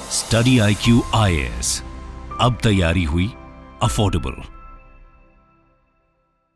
Study IQ IAS, अब तैयारी हुई अफोर्डेबल।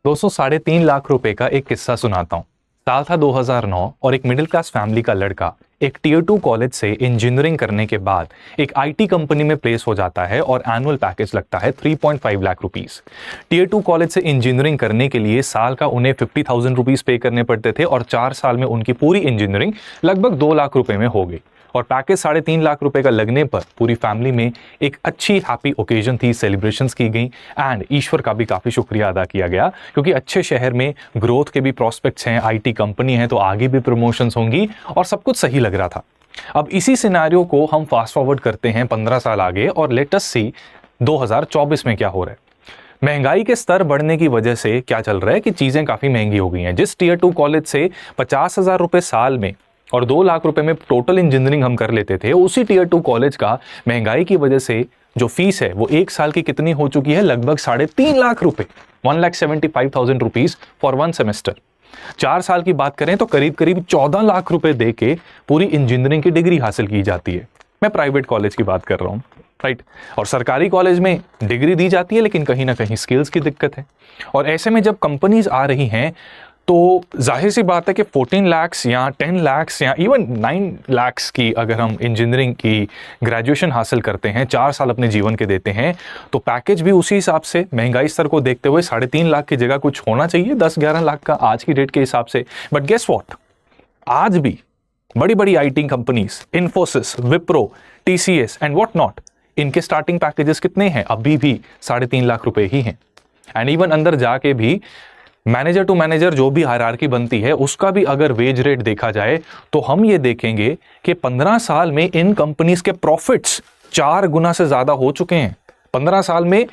दोस्तों 3.5 लाख रुपए का एक किस्सा सुनाता हूँ। साल था 2009 और एक मिडिल क्लास फैमिली का लड़का एक टियर 2 कॉलेज से इंजीनियरिंग करने के बाद एक IT कंपनी में प्लेस हो जाता है और एनुअल पैकेज लगता है 3.5 लाख रुपीस। टियर 2 कॉलेज से इंजीनियरिंग करने के लिए साल का उन्हें 50,000 रुपीस पे करने पड़ते थे और 4 साल में उनकी पूरी इंजीनियरिंग लगभग 2 लाख रुपए में हो गई। और पैकेज 3.5 लाख रुपए का लगने पर पूरी फैमिली में एक अच्छी हैप्पी ओकेजन थी, सेलिब्रेशंस की गई एंड ईश्वर का भी काफ़ी शुक्रिया अदा किया गया क्योंकि अच्छे शहर में ग्रोथ के भी प्रोस्पेक्ट्स हैं, IT कंपनी है तो आगे भी प्रमोशंस होंगी और सब कुछ सही लग रहा था। अब इसी सिनेरियो को हम फास्ट फॉरवर्ड करते हैं 15 साल आगे और लेट अस सी 2024 में क्या हो रहा है। महंगाई के स्तर बढ़ने की वजह से क्या चल रहा है कि चीज़ें काफ़ी महंगी हो गई हैं। जिस टियर 2 कॉलेज से 50,000 रुपये साल में और 2 लाख रुपए में टोटल इंजीनियरिंग हम कर लेते थे, उसी टियर 2 कॉलेज का महंगाई की वजह से जो फीस है वो एक साल की कितनी हो चुकी है, लगभग 3.5 लाख रुपए, 1,75,000 रुपीज फॉर 1 सेमेस्टर। 4 साल की बात करें तो करीब करीब 14 लाख रुपए दे के पूरी इंजीनियरिंग की डिग्री हासिल की जाती है। मैं प्राइवेट कॉलेज की बात कर रहा हूँ, राइट। और सरकारी कॉलेज में डिग्री दी जाती है लेकिन कहीं ना कहीं स्किल्स की दिक्कत है। और ऐसे में जब कंपनीज आ रही हैं तो जाहिर सी बात है कि 14 लाख या 10 लाख या इवन 9 लाख की अगर हम इंजीनियरिंग की ग्रेजुएशन हासिल करते हैं, 4 साल अपने जीवन के देते हैं, तो पैकेज भी उसी हिसाब से महंगाई स्तर को देखते हुए 3.5 लाख की जगह कुछ होना चाहिए 10-11 लाख का आज की डेट के हिसाब से। बट गेस व्हाट, आज भी बड़ी बड़ी IT companies, Infosys, Wipro, TCS and what not, इनके स्टार्टिंग पैकेजेस कितने हैं? अभी भी 3.5 लाख रुपए ही हैं। एंड इवन अंदर जाके भी मैनेजर टू मैनेजर जो भी हायरार्की बनती है उसका भी अगर वेज रेट देखा जाए तो हम ये देखेंगे कि 15 साल में इन कंपनीज के प्रॉफिट्स 4 गुना से ज्यादा हो चुके हैं। 15 साल में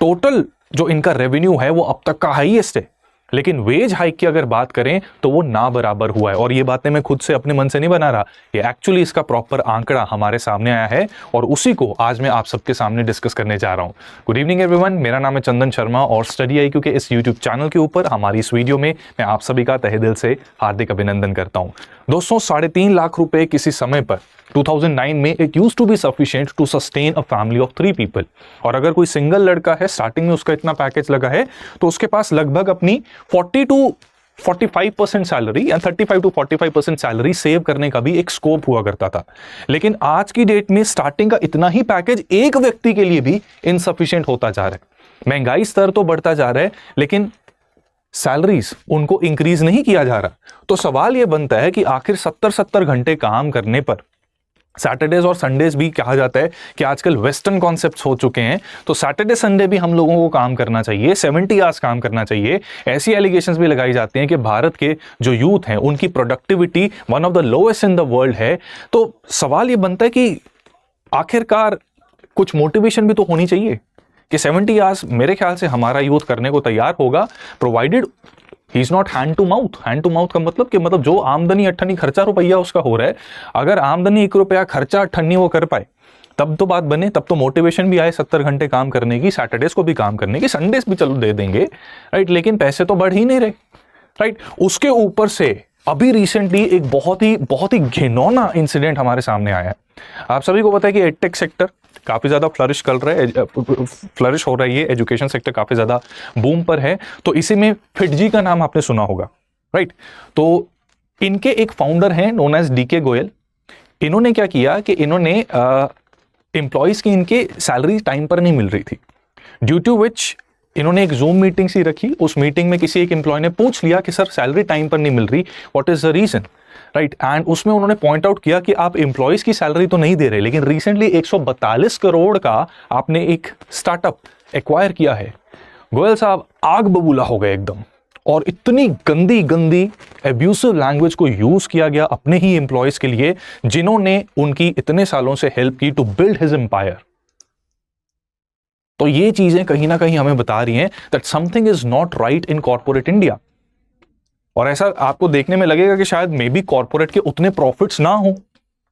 टोटल जो इनका रेवेन्यू है वो अब तक का हाईएस्ट है, लेकिन वेज हाइक की अगर बात करें तो वो ना बराबर हुआ है। और ये बातें मैं खुद से अपने मन से नहीं बना रहा, ये एक्चुअली इसका प्रॉपर आंकड़ा हमारे सामने आया है और उसी को आज मैं आप सबके सामने डिस्कस करने जा रहा हूं। गुड इवनिंग एवरीवन, मेरा नाम है चंदन शर्मा और स्टडी IQ के इस यूट्यूब चैनल के ऊपर हमारी इस वीडियो में मैं आप सभी का तहे दिल से हार्दिक अभिनंदन करता हूं। दोस्तों 3.5 लाख रुपए किसी समय पर 2009 में it used to be sufficient to sustain a family of 3 people. और अगर कोई सिंगल लड़का है, स्टार्टिंग में उसका इतना पैकेज लगा है तो उसके पास लगभग अपनी 40 to 45% सैलरी या 35 to 45% सैलरी सेव करने का भी एक स्कोप हुआ करता था। लेकिन आज की डेट में स्टार्टिंग का इतना ही पैकेज एक व्यक्ति के लिए भी इनसफिशिएंट होता जा रहा है। महंगाई स्तर तो बढ़ता जा रहा है लेकिन सैलरीज उनको इंक्रीज नहीं किया जा रहा। तो सवाल यह बनता है कि आखिर 70 घंटे काम करने पर सैटरडेज और संडेज भी कहा जाता है कि आजकल वेस्टर्न कॉन्सेप्ट्स हो चुके हैं, तो सैटरडे संडे भी हम लोगों को काम करना चाहिए, 70 आवर्स काम करना चाहिए। ऐसी एलिगेशंस भी लगाई जाती हैं कि भारत के जो यूथ हैं उनकी productivity one of the lowest in the world है। तो सवाल ये बनता है कि आखिरकार कुछ मोटिवेशन भी तो होनी चाहिए कि 70 आवर्स मेरे ख्याल से हमारा यूथ करने को तैयार होगा, provided he is not hand to mouth. Hand to mouth का मतलब कि मतलब जो आमदनी 98 खर्चा रुपया उसका हो रहा है, अगर आमदनी 1 रुपया खर्चा 98 वो कर पाए तब तो बात बने, तब तो मोटिवेशन भी आए 70 घंटे काम करने की, सैटरडेज को भी काम करने की, संडेज भी चलो दे देंगे, राइट। लेकिन पैसे तो बढ़ ही नहीं रहे, राइट। उसके ऊपर से अभी रिसेंटली एक बहुत ही घिनौना इंसिडेंट हमारे सामने आया है। आप सभी को पता है कि एडटेक सेक्टर काफी ज्यादा फ्लरिश हो रही है, एजुकेशन सेक्टर काफी ज्यादा बूम पर है। तो इसी में फिटजी का नाम आपने सुना होगा, राइट। तो इनके एक फाउंडर हैं नोन एज DK गोयल। इन्होंने क्या किया कि इन्होंने एम्प्लॉयज की इनके सैलरी टाइम पर नहीं मिल रही थी, ड्यू टू विच इन्होंने एक जूम मीटिंग सी रखी। उस मीटिंग में किसी एक एम्प्लॉय ने पूछ लिया कि सर सैलरी टाइम पर नहीं मिल रही, what is the reason, right. And उसमें उन्होंने पॉइंट आउट किया कि आप एम्प्लॉयज की सैलरी तो नहीं दे रहे, लेकिन रिसेंटली 142 करोड़ का आपने एक स्टार्टअप एक्वायर किया है। गोयल साहब आग बबूला हो गए एकदम, और इतनी गंदी एब्यूसिव लैंग्वेज को यूज किया गया अपने ही एम्प्लॉयज के लिए जिन्होंने उनकी इतने सालों से हेल्प की टू बिल्ड हिज एम्पायर। तो ये चीजें कहीं ना कहीं हमें बता रही हैं that something is not right in corporate India. और ऐसा आपको देखने में लगेगा कि शायद मे बी कॉर्पोरेट के उतने प्रॉफिट्स ना हो,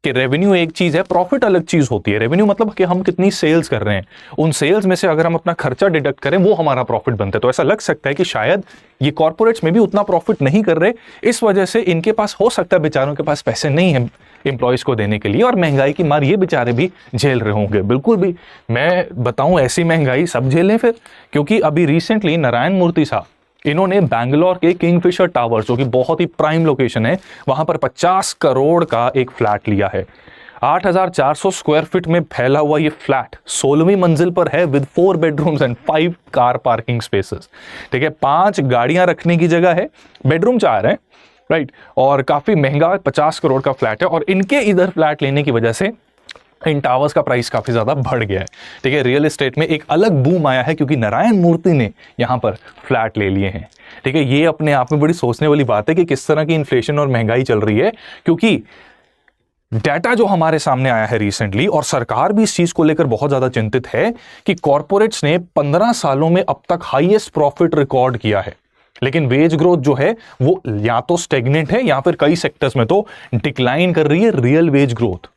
कि रेवेन्यू एक चीज है, प्रॉफिट अलग चीज होती है। रेवेन्यू मतलब कि हम कितनी सेल्स कर रहे हैं, उन सेल्स में से अगर हम अपना खर्चा डिडक्ट करें वो हमारा प्रॉफिट बनता है। तो ऐसा लग सकता है कि शायद ये कॉर्पोरेट्स में भी उतना प्रॉफिट नहीं कर रहे, इस वजह से इनके पास हो सकता है बेचारों के पास पैसे नहीं है एम्प्लॉयज को देने के लिए, और महंगाई की मार ये बेचारे भी झेल रहे होंगे। बिल्कुल भी मैं बताऊं ऐसी महंगाई सब झेलें फिर, क्योंकि अभी रिसेंटली नारायण मूर्ति साहब इन्होंने बैंगलोर के किंगफिशर टावर, जो कि बहुत ही प्राइम लोकेशन है, वहां पर 50 करोड़ का एक फ्लैट लिया है। 8,400 स्क्वायर फीट में फैला हुआ ये फ्लैट 16वीं मंजिल पर है, with 4 bedrooms and 5 car parking spaces. ठीक है, 5 गाड़ियां रखने की जगह है, बेडरूम 4 है, राइट। और काफी महंगा 50 करोड़ का फ्लैट है, और इनके इधर फ्लैट लेने की वजह से इन टावर्स का प्राइस काफी ज्यादा बढ़ गया है। ठीक है, रियल एस्टेट में एक अलग बूम आया है क्योंकि नारायण मूर्ति ने यहां पर फ्लैट ले लिए हैं। ठीक है, ये अपने आप में बड़ी सोचने वाली बात है कि किस तरह की इन्फ्लेशन और महंगाई चल रही है, क्योंकि डाटा जो हमारे सामने आया है रिसेंटली, और सरकार भी इस चीज को लेकर बहुत ज्यादा चिंतित है कि कॉर्पोरेट्स ने 15 सालों में अब तक हाईएस्ट प्रॉफिट रिकॉर्ड किया है, लेकिन वेज ग्रोथ जो है वो या तो स्टेगनेंट है या फिर कई सेक्टर्स में तो डिक्लाइन कर रही है रियल वेज ग्रोथ।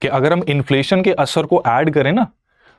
कि अगर हम इन्फ्लेशन के असर को ऐड करें ना,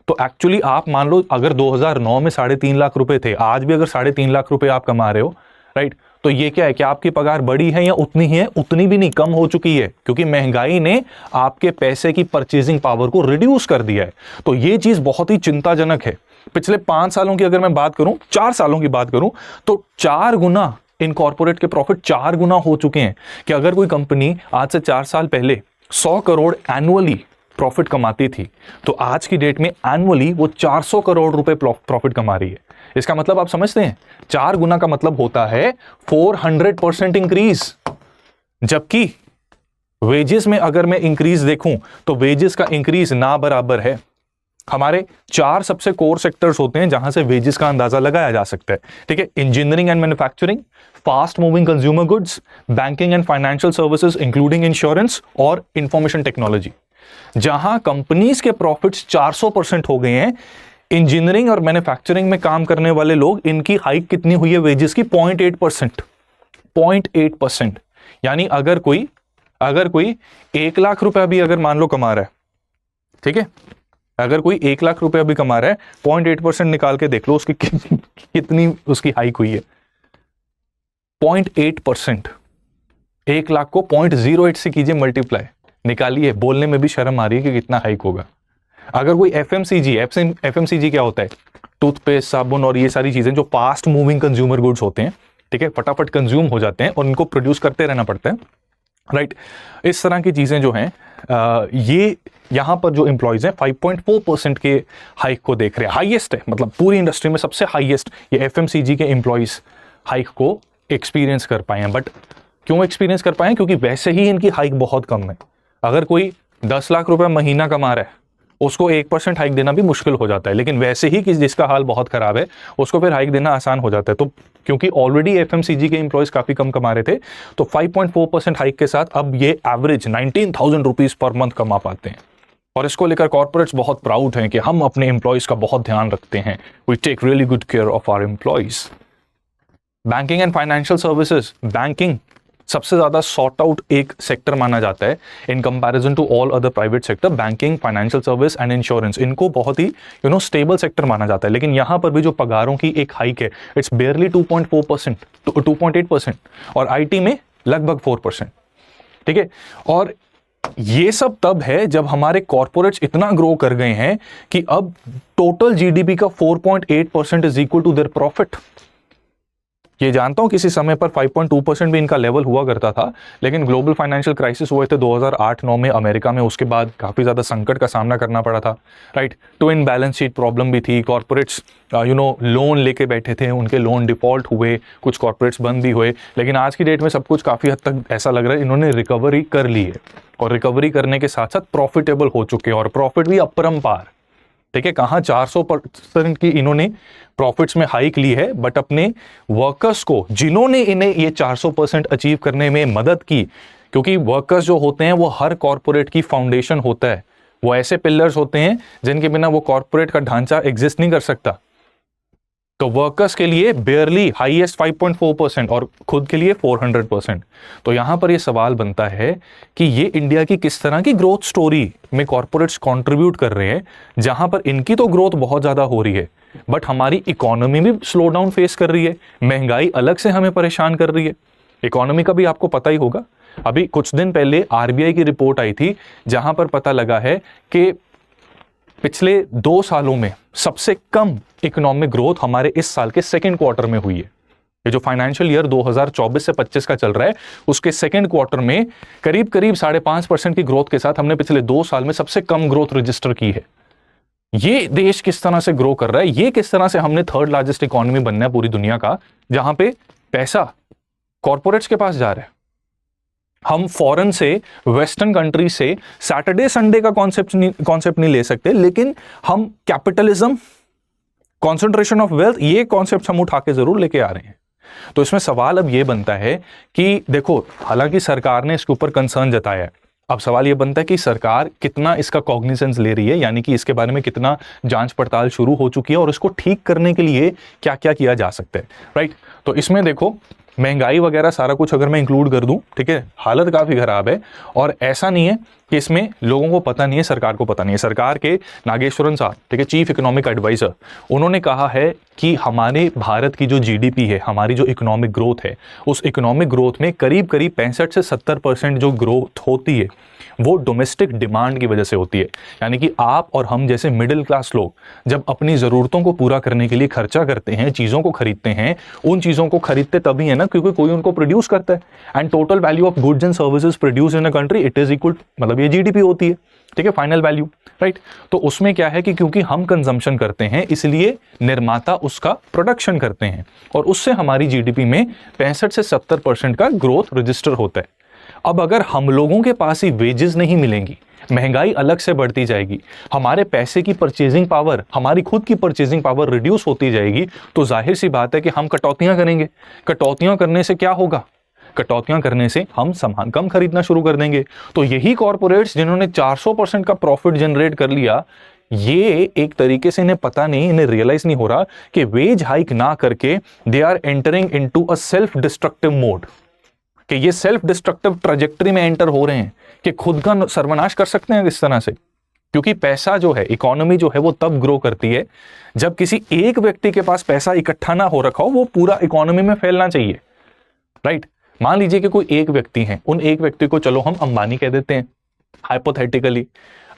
तो एक्चुअली आप मान लो अगर 2009 में 3.5 लाख रुपए थे, आज भी अगर 3.5 लाख रुपए आप कमा रहे हो, राइट, तो ये क्या है कि आपकी पगार बढ़ी है या उतनी ही है? उतनी भी नहीं, कम हो चुकी है, क्योंकि महंगाई ने आपके पैसे की परचेजिंग पावर को रिड्यूस कर दिया है। तो ये चीज बहुत ही चिंताजनक है। पिछले 5 सालों की अगर मैं बात करूं, 4 सालों की बात करूं, तो 4 गुना इन कॉर्पोरेट के प्रॉफिट 4 गुना हो चुके हैं। कि अगर कोई कंपनी आज से 4 साल पहले 100 करोड़ एनुअली प्रॉफिट कमाती थी, तो आज की डेट में एनुअली वो 400 करोड़ रुपए प्रॉफिट कमा रही है। इसका मतलब आप समझते हैं, 4 गुना का मतलब होता है 400% इंक्रीज। जबकि वेजेस में अगर मैं इंक्रीज देखूं, तो वेजेस का इंक्रीज ना बराबर है। हमारे 4 सबसे कोर सेक्टर्स होते हैं जहां से वेजेस का अंदाजा लगाया जा सकता है। ठीक है, engineering and manufacturing, fast moving consumer goods, banking and financial services including insurance, और इंफॉर्मेशन टेक्नोलॉजी। जहां कंपनीज के प्रॉफिट्स 400% हो गए हैं, इंजीनियरिंग और मैन्युफैक्चरिंग में काम करने वाले लोग, इनकी हाइक कितनी हुई है वेजेस की? 0.8%। 0.8%। यानी अगर कोई 1 लाख रुपए भी अगर मान लो कमा रहा है, ठीक है, अगर कोई 1 लाख रुपए अभी कमा रहा है, 0.8% निकाल के देख लो उसकी कितनी उसकी हाइक हुई है। 0.8%। 1 लाख को 0.08 से कीजिए मल्टीप्लाई, निकालिए। बोलने में भी शर्म आ रही है कि कितना हाइक होगा। अगर कोई एफएमसीजी क्या होता है? टूथपेस्ट, साबुन और ये सारी चीजें जो फास्ट मूविंग कंज्यूमर गुड्स होते हैं, ठीक है, फटाफट कंज्यूम हो जाते हैं और इनको प्रोड्यूस करते रहना पड़ता है, राइट। इस तरह की चीजें जो हैं, ये यहां पर जो एम्प्लॉयज हैं 5.4% के हाइक को देख रहे हैं। हाईएस्ट है, मतलब पूरी इंडस्ट्री में सबसे हाईएस्ट ये एफएमसीजी के एम्प्लॉयज हाइक को एक्सपीरियंस कर पाए हैं। बट क्यों एक्सपीरियंस कर पाए हैं? क्योंकि वैसे ही इनकी हाइक बहुत कम है। अगर कोई 10 लाख रुपए महीना कमा रहा है, उसको 1% हाइक देना भी मुश्किल हो जाता है, लेकिन वैसे ही कि जिसका हाल बहुत खराब है उसको फिर हाइक देना आसान हो जाता है। तो क्योंकि ऑलरेडी एफएमसीजी के एम्प्लॉयज काफी कम कमा रहे थे, तो 5.4% हाइक के साथ अब ये एवरेज 19,000 रुपीज पर मंथ कमा पाते हैं। और इसको लेकर कॉर्पोरेट्स बहुत प्राउड हैं कि हम अपने एम्प्लॉयज का बहुत ध्यान रखते हैं। We take really good care of our employees. Banking and financial services, banking सबसे ज्यादा सॉर्ट आउट एक सेक्टर माना जाता है in comparison to all other private sector. Banking, financial service and insurance, इनको बहुत ही स्टेबल सेक्टर माना जाता है। लेकिन यहां पर भी जो पगारों की एक हाइक है, इट्स बेयरली 2.4%, 2.8%, और आईटी में लगभग 4%। ठीक है, और ये सब तब है जब हमारे कॉर्पोरेट्स इतना ग्रो कर गए हैं कि अब टोटल जीडीपी का 4.8% is equal to their profit. ये जानता हूं किसी समय पर 5.2% भी इनका लेवल हुआ करता था, लेकिन ग्लोबल फाइनेंशियल क्राइसिस हुए थे 2008-9 में अमेरिका में, उसके बाद काफी ज्यादा संकट का सामना करना पड़ा था, right. Twin balance sheet problem भी थी, कॉर्पोरेट्स लोन लेके बैठे थे, उनके लोन डिफॉल्ट हुए, कुछ कॉर्पोरेट्स बंद भी हुए। लेकिन आज की डेट में सब कुछ काफी हद तक ऐसा लग रहा है इन्होंने रिकवरी कर ली है, और रिकवरी करने के साथ साथ प्रॉफिटेबल हो चुके हैं, और प्रॉफिट भी अपरंपार। ठीक है, कहां 400% की इन्होंने प्रॉफिट्स में हाइक ली है, बट अपने वर्कर्स को, जिन्होंने इन्हें ये 400% अचीव करने में मदद की, क्योंकि वर्कर्स जो होते हैं वो हर कॉर्पोरेट की फाउंडेशन होता है, वो ऐसे पिलर्स होते हैं जिनके बिना वो कॉर्पोरेट का ढांचा एग्जिस्ट नहीं कर सकता। तो वर्कर्स के लिए बेयरली हाईएस्ट 5.4% और खुद के लिए 400%। तो यहां पर यह सवाल बनता है कि ये इंडिया की किस तरह की ग्रोथ स्टोरी में कॉर्पोरेट्स कंट्रीब्यूट कर रहे हैं, जहां पर इनकी तो ग्रोथ बहुत ज्यादा हो रही है बट हमारी इकोनॉमी भी स्लो डाउन फेस कर रही है, महंगाई अलग से हमें परेशान कर रही है। इकोनॉमी का भी आपको पता ही होगा, अभी कुछ दिन पहले आरबीआई की रिपोर्ट आई थी जहां पर पता लगा है कि पिछले 2 सालों में सबसे कम इकोनॉमिक ग्रोथ हमारे इस साल के सेकेंड क्वार्टर में हुई है। ये जो फाइनेंशियल ईयर 2024 से 25 का चल रहा है उसके सेकेंड क्वार्टर में करीब 5.5% की ग्रोथ के साथ हमने पिछले 2 साल में सबसे कम ग्रोथ रजिस्टर की है। ये देश किस तरह से ग्रो कर रहा है, ये किस तरह से हमने थर्ड लार्जेस्ट इकोनॉमी बनना है पूरी दुनिया का, जहां पे पैसा कॉर्पोरेट्स के पास जा रहा है। हम फॉरेन से, वेस्टर्न कंट्री से सैटरडे संडे का कॉन्सेप्ट नहीं ले सकते, लेकिन हम कैपिटलिज्म, कॉन्सेंट्रेशन ऑफ वेल्थ, ये कॉन्सेप्ट हम उठा के जरूर लेके आ रहे हैं। तो इसमें सवाल अब ये बनता है कि देखो, हालांकि सरकार ने इसके ऊपर कंसर्न जताया है, अब सवाल ये बनता है कि सरकार कितना इसका कॉग्निजेंस ले रही है, यानी कि इसके बारे में कितना जांच पड़ताल शुरू हो चुकी है और इसको ठीक करने के लिए क्या क्या किया जा सकता है, राइट। तो इसमें देखो, महंगाई वगैरह सारा कुछ अगर मैं इंक्लूड कर दूं, ठीक है, हालत काफी खराब है। और ऐसा नहीं है कि इसमें लोगों को पता नहीं है, सरकार को पता नहीं है। सरकार के नागेश्वरन साहब, ठीक है, चीफ इकोनॉमिक एडवाइजर, उन्होंने कहा है कि हमारे भारत की जो जीडीपी है, हमारी जो इकोनॉमिक ग्रोथ है, उस इकोनॉमिक ग्रोथ में करीब 65 से 70% जो ग्रोथ होती है वो डोमेस्टिक डिमांड की वजह से होती है। यानी कि आप और हम जैसे मिडिल क्लास लोग जब अपनी ज़रूरतों को पूरा करने के लिए खर्चा करते हैं, चीज़ों को खरीदते हैं, उन चीज़ों को खरीदते तभी है ना क्योंकि कोई उनको प्रोड्यूस करता है। And total value of goods and services produce in a country, it is equal, मतलब ये जीडीपी होती है, ठीक है, फाइनल वैल्यू, राइट। तो उसमें क्या है कि क्योंकि हम कंजम्पशन करते हैं इसलिए निर्माता उसका प्रोडक्शन करते हैं और उससे हमारी जीडीपी में 65 से 70% का ग्रोथ रजिस्टर होता है। अब अगर हम लोगों के पास ही वेजेस नहीं मिलेंगी, महंगाई अलग से बढ़ती जाएगी, हमारे पैसे की परचेजिंग पावर, हमारी खुद की परचेजिंग पावर रिड्यूस होती जाएगी, तो जाहिर सी बात है कि हम कटौतियां करेंगे। कटौतियां करने से क्या होगा? कटौतियां करने से हम सामान कम खरीदना शुरू कर देंगे। तो यही कॉर्पोरेट्स जिन्होंने 400% का प्रॉफिट जनरेट कर लिया, ये एक तरीके से इन्हें पता नहीं, इन्हें रियलाइज नहीं हो रहा कि वेज हाइक ना करके they are entering into a self destructive mode, कि ये सेल्फ डिस्ट्रक्टिव ट्रैजेक्टरी में एंटर हो रहे हैं कि खुद का सर्वनाश कर सकते हैं इस तरह से। क्योंकि पैसा जो है, इकोनॉमी जो है वो तब ग्रो करती है जब किसी एक व्यक्ति के पास पैसा इकट्ठा ना हो रखा हो, वो पूरा इकोनॉमी में फैलना चाहिए, राइट। मान लीजिए कि कोई एक व्यक्ति है, उन एक व्यक्ति को चलो हम अंबानी कह देते हैं हाइपोथेटिकली।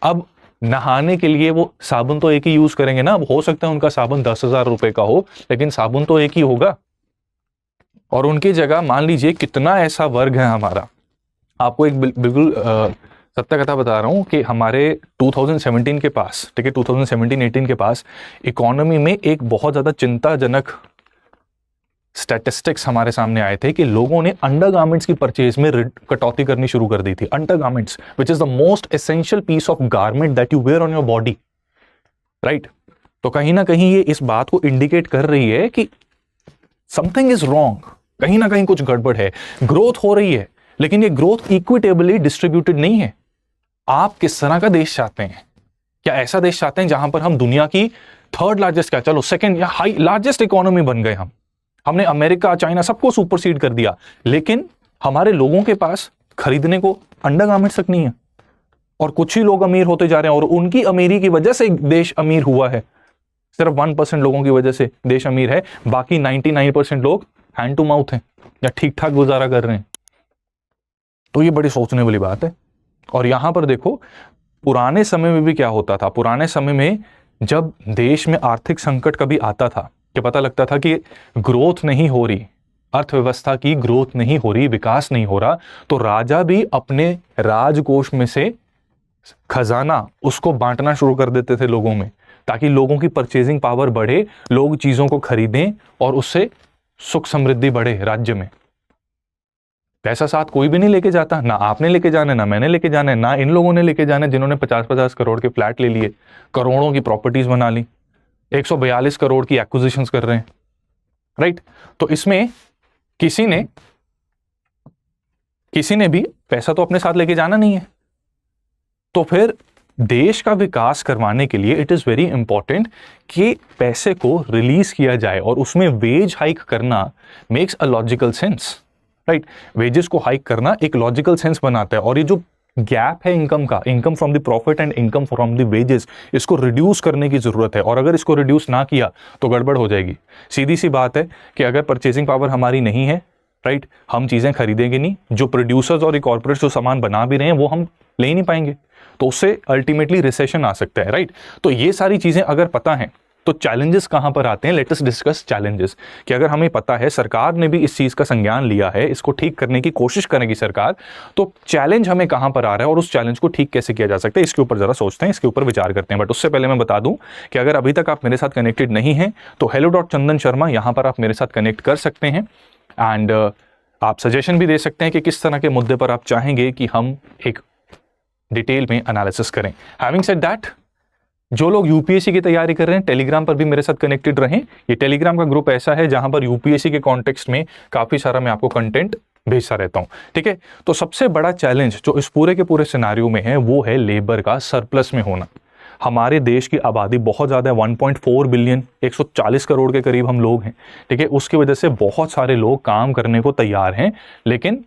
अब नहाने के लिए वो साबुन तो एक ही यूज करेंगे ना। अब हो सकता है उनका साबुन 10,000 रुपए का हो, लेकिन साबुन तो एक ही होगा। और उनकी जगह मान लीजिए कितना ऐसा वर्ग है हमारा, आपको एक बिल्कुल सत्य कथा बता रहा हूं कि हमारे 2017 के पास, ठीक है, 2017-18 के पास इकोनॉमी में एक बहुत ज्यादा चिंताजनक स्टैटिस्टिक्स हमारे सामने आए थे कि लोगों ने अंडरगारमेंट्स की परचेज में कटौती करनी शुरू कर दी थी। Undergarments which is the most essential piece of garment that you wear on your body, right. तो कहीं ना कहीं ये इस बात को इंडिकेट कर रही है कि समथिंग इज रॉन्ग, कहीं ना कहीं कुछ गड़बड़ है। ग्रोथ हो रही है लेकिन ये ग्रोथ इक्विटेबली डिस्ट्रीब्यूटेड नहीं है। आप किस तरह का देश चाहते हैं? क्या ऐसा देश चाहते हैं जहां पर हम दुनिया की थर्ड लार्जेस्ट, क्या चलो सेकंड या हाई लार्जेस्ट इकोनॉमी बन गए, हमने अमेरिका, चाइना सबको सुपरसीड कर दिया, लेकिन हमारे लोगों के पास खरीदने को अंडरगारमेंट्स तक नहीं है और कुछ ही लोग अमीर होते जा रहे हैं और उनकी अमीरी की वजह से देश अमीर हुआ है। सिर्फ 1% लोगों की वजह से देश अमीर है, बाकी 99% लोग हैंड टू माउथ हैं या ठीक ठाक गुजारा कर रहे हैं। तो ये बड़ी सोचने वाली बात है। और यहां पर देखो, पुराने समय में भी क्या होता था। पुराने समय में जब देश में आर्थिक संकट कभी आता था कि पता लगता था कि ग्रोथ नहीं हो रही, अर्थव्यवस्था की ग्रोथ नहीं हो रही, विकास नहीं हो रहा, तो राजा भी अपने राजकोष में से खजाना उसको बांटना शुरू कर देते थे लोगों में, ताकि लोगों की परचेजिंग पावर बढ़े, लोग चीजों को खरीदें और उससे सुख समृद्धि बढ़े राज्य में। पैसा साथ कोई भी नहीं लेके जाता, ना आपने लेके जाना, ना मैंने लेके जाना, ना इन लोगों ने लेके जाना जिन्होंने 50-50 करोड़ के फ्लैट ले लिए, करोड़ों की प्रॉपर्टीज बना ली, 142 करोड़ की एक्विजिशंस कर रहे हैं, राइट। तो इसमें किसी ने भी पैसा तो अपने साथ लेके जाना नहीं है। तो फिर देश का विकास करवाने के लिए इट इज़ वेरी इंपॉर्टेंट कि पैसे को रिलीज किया जाए, और उसमें वेज हाइक करना makes a logical sense, right. Wages को हाइक करना एक लॉजिकल सेंस बनाता है, और ये जो गैप है इनकम का, income from the profit and income from the wages, इसको रिड्यूस करने की जरूरत है। और अगर इसको रिड्यूस ना किया तो गड़बड़ हो जाएगी। सीधी सी बात है कि अगर परचेसिंग पावर हमारी नहीं है, राइट, हम चीजें खरीदेंगे नहीं, जो प्रोड्यूसर्स और कॉर्पोरेट्स जो सामान बना भी रहे हैं वो हम ले ही नहीं पाएंगे, तो उससे अल्टीमेटली रिसेशन आ सकता है, राइट। तो ये सारी चीजें अगर पता है तो चैलेंजेस कहां पर आते हैं, लेट अस डिस्कस चैलेंजेस। कि अगर हमें पता है, सरकार ने भी इस चीज का संज्ञान लिया है, इसको ठीक करने की कोशिश करेगी सरकार, तो चैलेंज हमें कहां पर आ रहा है और उस चैलेंज को ठीक कैसे किया जा सकता है, इसके ऊपर जरा सोचते हैं, इसके ऊपर विचार करते हैं। बट उससे पहले मैं बता दूं कि अगर अभी तक आप मेरे साथ कनेक्टेड नहीं हैं तो hello.chandan sharma यहां पर आप मेरे साथ कनेक्ट कर सकते हैं, एंड आप सजेशन भी दे सकते हैं कि किस तरह के मुद्दे पर आप चाहेंगे कि हम एक डिटेल में एनालिसिस करें। हैविंग सेड दैट, जो लोग यूपीएससी की तैयारी कर रहे हैं टेलीग्राम पर भी मेरे साथ कनेक्टेड रहें। ये टेलीग्राम का ग्रुप ऐसा है जहां पर यूपीएससी के कॉन्टेक्स्ट में काफी सारा मैं आपको कंटेंट भेजता रहता हूं, ठीक है। तो सबसे बड़ा चैलेंज जो इस पूरे के पूरे सिनारियो में है वो है लेबर का सरप्लस में होना। हमारे देश की आबादी बहुत ज़्यादा है, 1.4 बिलियन, 140 करोड़ के करीब हम लोग हैं, ठीक है। उसकी वजह से बहुत सारे लोग काम करने को तैयार हैं, लेकिन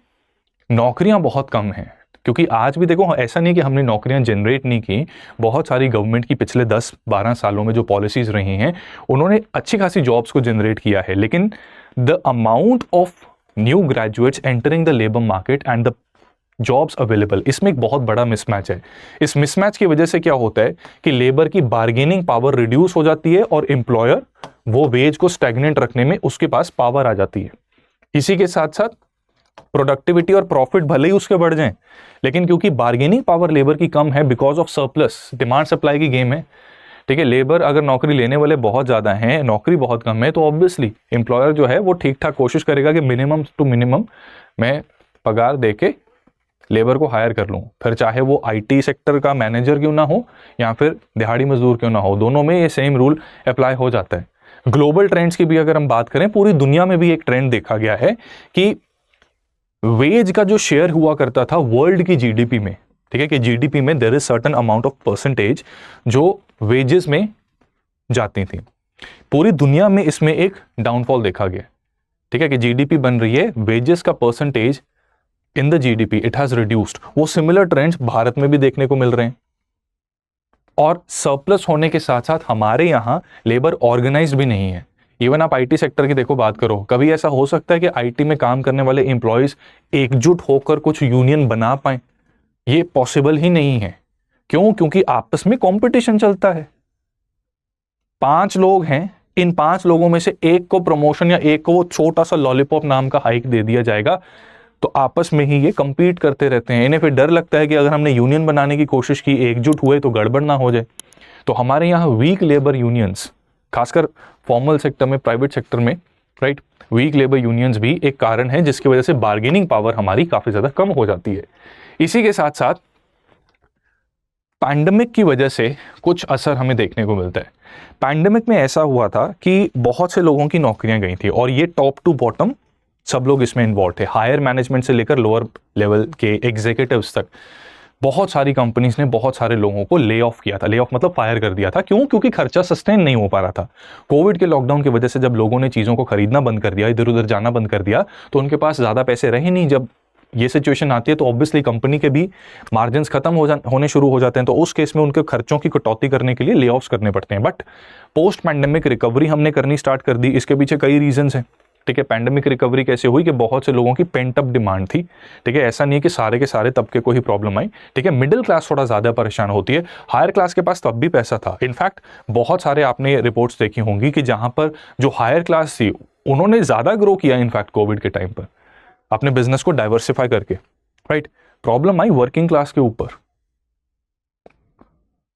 नौकरियां बहुत कम हैं। क्योंकि आज भी देखो, ऐसा नहीं कि हमने नौकरियां जनरेट नहीं की, बहुत सारी गवर्नमेंट की पिछले 10-12 सालों में जो पॉलिसीज रही हैं उन्होंने अच्छी खासी जॉब्स को जनरेट किया है, लेकिन the amount of new graduates entering the labour market and the jobs available, इसमें एक बहुत बड़ा मिसमैच है। इस मिसमैच की वजह से क्या होता है कि लेबर की बार्गेनिंग पावर रिड्यूस हो जाती है और एम्प्लॉयर वो वेज को स्टैग्नेंट रखने में उसके पास पावर आ जाती है। इसी के साथ साथ प्रोडक्टिविटी और प्रॉफिट भले ही उसके बढ़ जाएं, लेकिन क्योंकि बार्गेनिंग पावर लेबर की कम है because of surplus, demand supply की गेम है, ठीक है। लेबर अगर नौकरी लेने वाले बहुत ज़्यादा हैं, नौकरी बहुत कम है, तो ऑब्वियसली एम्प्लॉयर जो है वो ठीक ठाक कोशिश करेगा कि मिनिमम टू मिनिमम मैं पगार दे के लेबर को हायर कर लूँ, फिर चाहे वो आईटी सेक्टर का मैनेजर क्यों ना हो या फिर दिहाड़ी मजदूर क्यों ना हो, दोनों में ये सेम रूल अप्लाई हो जाता है। ग्लोबल ट्रेंड्स की भी अगर हम बात करें, पूरी दुनिया में भी एक ट्रेंड देखा गया है कि वेज का जो शेयर हुआ करता था वर्ल्ड की जीडीपी में, ठीक है, कि जीडीपी में there is certain amount of percentage जो वेजेस में जाती थी, पूरी दुनिया में इसमें एक डाउनफॉल देखा गया, ठीक है, कि जीडीपी बन रही है, वेजेस का percentage in the GDP it has reduced. वो सिमिलर ट्रेंड्स भारत में भी देखने को मिल रहे हैं, और सरप्लस होने के साथ साथ हमारे यहाँ लेबर ऑर्गेनाइज भी नहीं है। इवन आप आईटी सेक्टर की देखो बात करो, कभी ऐसा हो सकता है कि आईटी में काम करने वाले एम्प्लॉयज एकजुट होकर कुछ यूनियन बना पाए? ये पॉसिबल ही नहीं है। क्यों? क्योंकि आपस में कंपटीशन चलता है। 5 लोग हैं, इन 5 लोगों में से एक को प्रमोशन या एक को वो छोटा सा लॉलीपॉप नाम का हाइक दे दिया जाएगा, तो आपस में ही ये कंपीट करते रहते हैं। इन्हें फिर डर लगता है कि अगर हमने यूनियन बनाने की कोशिश की, एकजुट हुए, तो गड़बड़ ना हो जाए। तो हमारे यहाँ वीक लेबर यूनियंस, खासकर फॉर्मल सेक्टर में, प्राइवेट सेक्टर में, राइट, वीक लेबर यूनियंस भी एक कारण है जिसकी वजह से बार्गेनिंग पावर हमारी काफी ज्यादा कम हो जाती है। इसी के साथ साथ पैंडेमिक की वजह से कुछ असर हमें देखने को मिलता है। पैंडेमिक में ऐसा हुआ था कि बहुत से लोगों की नौकरियां गई थी, और ये टॉप टू बॉटम सब लोग इसमें इन्वॉल्व थे, हायर मैनेजमेंट से लेकर लोअर लेवल के एग्जीक्यूटिव्स तक। बहुत सारी कंपनीज ने बहुत सारे लोगों को ले ऑफ किया था। ले ऑफ मतलब फायर कर दिया था। क्यों? क्योंकि खर्चा सस्टेन नहीं हो पा रहा था। कोविड के लॉकडाउन की वजह से जब लोगों ने चीज़ों को खरीदना बंद कर दिया, इधर उधर जाना बंद कर दिया, तो उनके पास ज़्यादा पैसे रहे नहीं। जब ये सिचुएशन आती है तो ऑब्वियसली कंपनी के भी मार्जिन खत्म होने शुरू हो जाते हैं, तो उस केस में उनके खर्चों की कटौती करने के लिए ले ऑफ्स करने पड़ते हैं। बट पोस्ट पैंडेमिक रिकवरी हमने करनी स्टार्ट कर दी। इसके पीछे कई रीजंस हैं, ठीक है। पैंडेमिक रिकवरी कैसे हुई कि बहुत से लोगों की पेंट अप डिमांड थी, ठीक है। ऐसा नहीं है कि सारे के सारे तबके को ही प्रॉब्लम आई, ठीक है। मिडिल क्लास थोड़ा ज्यादा परेशान होती है, हायर क्लास के पास तब भी पैसा था। इनफैक्ट बहुत सारे आपने रिपोर्ट्स देखी होंगी कि जहां पर जो हायर क्लास थी उन्होंने ज्यादा ग्रो किया इनफैक्ट कोविड के टाइम पर, अपने बिजनेस को डाइवर्सिफाई करके, right. Problem I working class के ऊपर।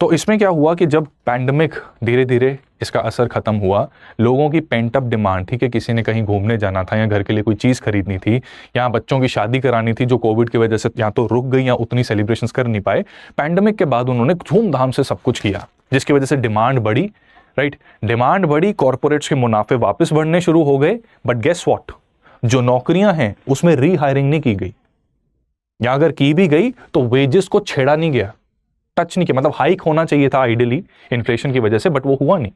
तो इसमें क्या हुआ कि जब पैंडेमिक धीरे धीरे इसका असर खत्म हुआ, लोगों की पेंट अप डिमांड, ठीक है, किसी ने कहीं घूमने जाना था या घर के लिए कोई चीज़ खरीदनी थी या बच्चों की शादी करानी थी जो कोविड की वजह से या तो रुक गई या उतनी सेलिब्रेशंस कर नहीं पाए, पैंडेमिक के बाद उन्होंने धूमधाम से सब कुछ किया, जिसकी वजह से डिमांड बढ़ी, राइट। डिमांड बढ़ी, कॉर्पोरेट्स के मुनाफे वापस बढ़ने शुरू हो गए। बट गेस व्हाट, जो नौकरियां हैं उसमें री हायरिंग नहीं की गई, या अगर की भी गई तो वेजेस को छेड़ा नहीं गया, टच नहीं किया, मतलब हाइक होना चाहिए था आइडियली इन्फ्लेशन की वजह से, बट वो हुआ नहीं।